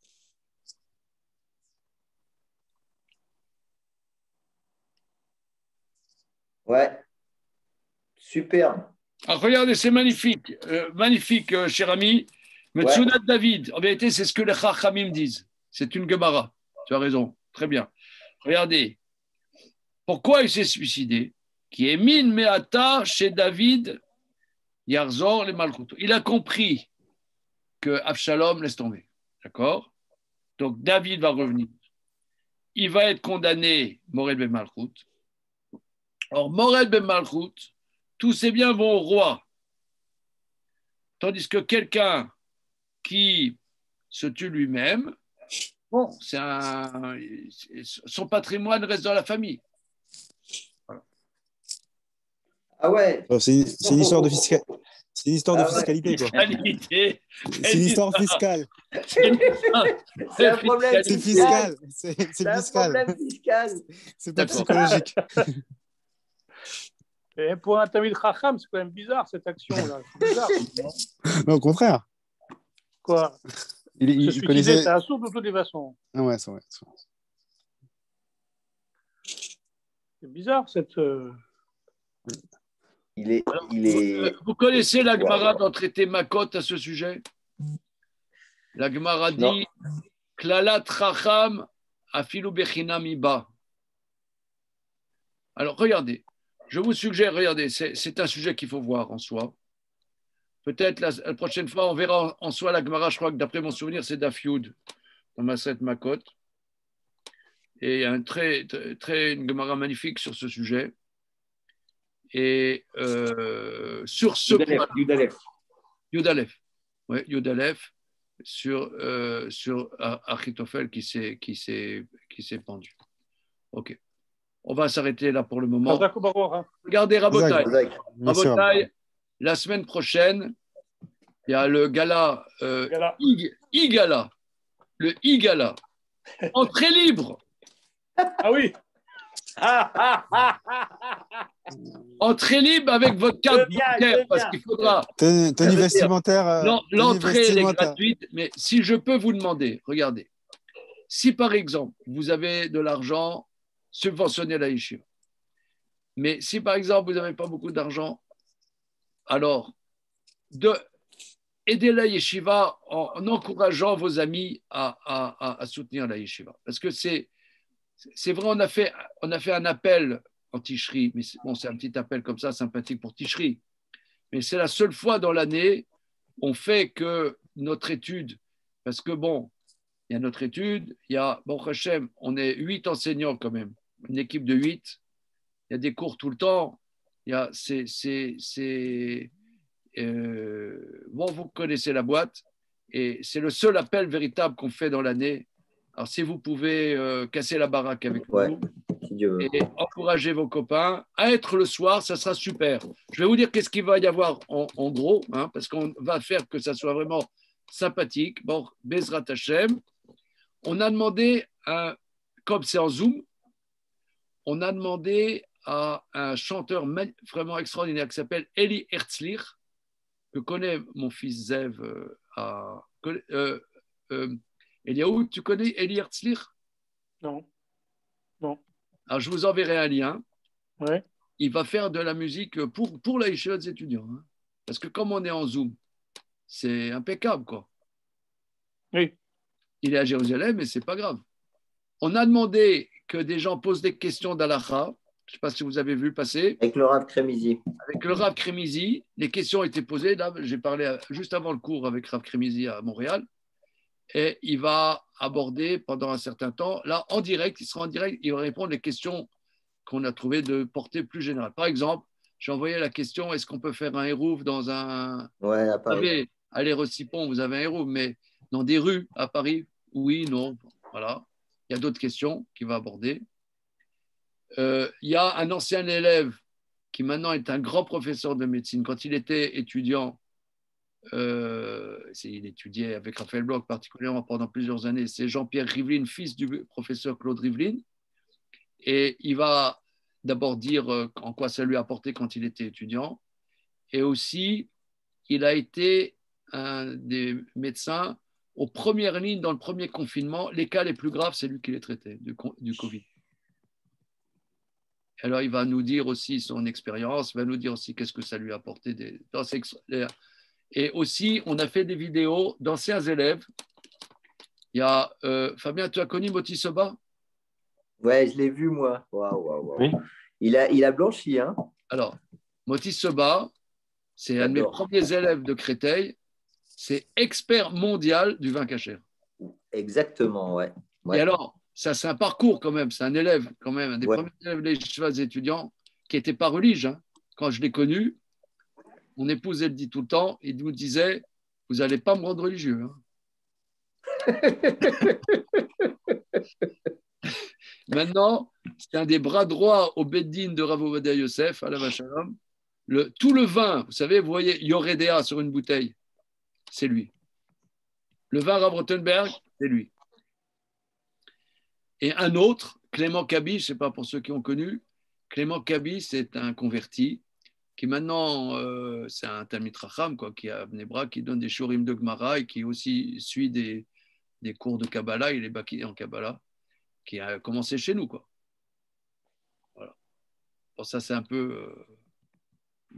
Speaker 2: Ouais. Superbe.
Speaker 1: Alors, regardez, c'est magnifique. Magnifique, cher ami. Metsoudat David, en vérité, c'est ce que les Chachamim disent. C'est une Gemara. Tu as raison. Très bien. Regardez. Pourquoi il s'est suicidé? Qui est min meata chez David, Yarzor les Malchut. Il a compris que Avshalom laisse tomber. D'accord? Donc, David va revenir. Il va être condamné, Mored ben Malchut. Or, Mored ben Malchut, tous ses biens vont au roi. Tandis que quelqu'un qui se tue lui-même, bon, son patrimoine reste dans la famille. Voilà.
Speaker 2: Ah ouais.
Speaker 4: C'est une histoire de fiscalité. C'est une histoire de fiscalité, quoi. C'est une histoire fiscale.
Speaker 2: C'est un problème fiscal.
Speaker 4: C'est fiscal.
Speaker 2: Un problème fiscal.
Speaker 4: C'est pas psychologique.
Speaker 3: Et pour un Tamid Chacham, c'est quand même bizarre cette action-là. C'est bizarre.
Speaker 4: Non, au contraire.
Speaker 3: Quoi?
Speaker 4: Il connaissait.
Speaker 3: C'est un sourd de toutes les façons.
Speaker 4: Ah ouais, c'est vrai.
Speaker 3: C'est bizarre cette.
Speaker 2: Il est...
Speaker 1: Vous connaissez la Gemara dans traité Makot à ce sujet? La Gemara dit Klalat Chacham afilu bechinam iba. Alors regardez, je vous suggère, regardez, c'est un sujet qu'il faut voir en soi. Peut-être la prochaine fois, on verra en soi la Gemara. Je crois que d'après mon souvenir, c'est Daf Yud dans Maseret Makot. Et il y a une Gemara magnifique sur ce sujet. Et sur ce point, Yudalef. Ouais, Yudalef sur Achitophel qui s'est pendu. Ok. On va s'arrêter là pour le moment. Regardez Rabotai. Rabotai, la semaine prochaine, il y a le gala I-Gala. Le I-Gala. Entrée libre.
Speaker 3: Ah oui.
Speaker 1: Entrez libre avec votre carte
Speaker 5: Je viens,
Speaker 1: bancaire,
Speaker 5: je
Speaker 1: parce
Speaker 5: viens.
Speaker 1: qu'il faudra.
Speaker 4: Tenue
Speaker 1: Ça veut dire-
Speaker 4: vestimentaire.
Speaker 1: Non,
Speaker 4: tenue
Speaker 1: l'entrée, elle est
Speaker 4: vestimentaire.
Speaker 1: gratuite, mais si je peux vous demander, regardez, si par exemple, vous avez de l'argent, subventionnez la yeshiva. Mais si par exemple, vous n'avez pas beaucoup d'argent, alors, aidez la yeshiva en encourageant vos amis à soutenir la yeshiva. Parce que c'est vrai, on a fait un appel en Tishri, mais c'est un petit appel comme ça, sympathique pour Tishri. Mais c'est la seule fois dans l'année on fait que notre étude, parce que bon, il y a notre étude, il y a, bon, Hachem, on est 8 enseignants quand même, une équipe de 8, il y a des cours tout le temps, il y a, bon, vous connaissez la boîte, et c'est le seul appel véritable qu'on fait dans l'année. Alors, si vous pouvez casser la baraque avec nous,
Speaker 2: si Dieu veut.
Speaker 1: et encourager vos copains à être le soir, ça sera super. Je vais vous dire qu'est-ce qu'il va y avoir en gros, hein, parce qu'on va faire que ça soit vraiment sympathique. Bon, Bezrat Hashem, on a demandé, comme c'est en Zoom, on a demandé à un chanteur vraiment extraordinaire qui s'appelle Eli Herzlich, que connaît mon fils Zev. Eliaou, tu connais Eli Herzlich?
Speaker 3: Non.
Speaker 1: Alors, je vous enverrai un lien.
Speaker 3: Ouais.
Speaker 1: Il va faire de la musique pour la yeshiva des étudiants. Hein. Parce que comme on est en Zoom, c'est impeccable, quoi.
Speaker 3: Oui.
Speaker 1: Il est à Jérusalem, mais c'est pas grave. On a demandé que des gens posent des questions d'Alacha. Je ne sais pas si vous avez vu passer.
Speaker 2: Avec le Rav Kremizi.
Speaker 1: Avec le Rav Kremizi, les questions étaient posées. Là, j'ai parlé juste avant le cours avec Rav Kremizi à Montréal. Et il va aborder pendant un certain temps, là, en direct, il sera en direct, il va répondre les questions qu'on a trouvées de portée plus générale. Par exemple, j'ai envoyé la question, est-ce qu'on peut faire un hérouf dans un...
Speaker 2: Ouais, à
Speaker 1: Vous
Speaker 2: Paris.
Speaker 1: savez, à l'Héros-Sipon, vous avez un hérouf, mais dans des rues à Paris, oui, non, voilà. Il y a d'autres questions qu'il va aborder. Il y a un ancien élève qui maintenant est un grand professeur de médecine. Quand il était étudiant, il étudiait avec Raphaël Bloch particulièrement pendant plusieurs années. C'est Jean-Pierre Rivlin, fils du professeur Claude Rivlin. Et il va d'abord dire en quoi ça lui a apporté quand il était étudiant. Et aussi, il a été un des médecins aux premières lignes dans le premier confinement. Les cas les plus graves, c'est lui qui les traitait du Covid. Alors, il va nous dire aussi son expérience, il va nous dire aussi qu'est-ce que ça lui a apporté. Et aussi, on a fait des vidéos d'anciens élèves. Il y a, Fabien, tu as connu Moti Soba?
Speaker 2: Ouais, je l'ai vu, moi. Waouh.
Speaker 5: Oui.
Speaker 2: Il a blanchi, hein.
Speaker 1: Alors, Moti Soba, c'est un de mes premiers élèves de Créteil. C'est expert mondial du vin cachère.
Speaker 2: Exactement, ouais.
Speaker 1: Et alors, ça, c'est un parcours quand même. C'est un élève, quand même, un des
Speaker 2: Ouais.
Speaker 1: premiers élèves des étudiants qui n'était pas religieux. Hein. Quand je l'ai connu, mon épouse, elle dit tout le temps, il nous disait, vous n'allez pas me rendre religieux. Hein. Maintenant, c'est un des bras droits au Beddin de Rav Ovadia Yosef, à la Vachalom. Tout le vin, vous savez, vous voyez Yoredea sur une bouteille, c'est lui. Le vin Rav Rothenberg, c'est lui. Et un autre, Clément Kabi, je ne sais pas pour ceux qui ont connu, Clément Kabi, c'est un converti qui maintenant, c'est un Talmid Chacham, quoi, qui a Bnebra, qui donne des shurim de Gemara et qui aussi suit des cours de Kabbalah, il est baki en Kabbalah, qui a commencé chez nous, quoi. Voilà. Bon, ça, c'est un peu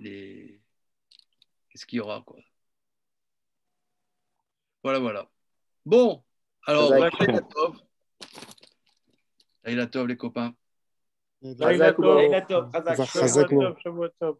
Speaker 1: qu'est-ce qu'il y aura, quoi. Voilà. Bon, alors, Laïla Tov, les copains.
Speaker 3: Laïla Tov.
Speaker 5: Laïla Tov, Chazak.
Speaker 4: Chazak.
Speaker 3: Shabbat Tov.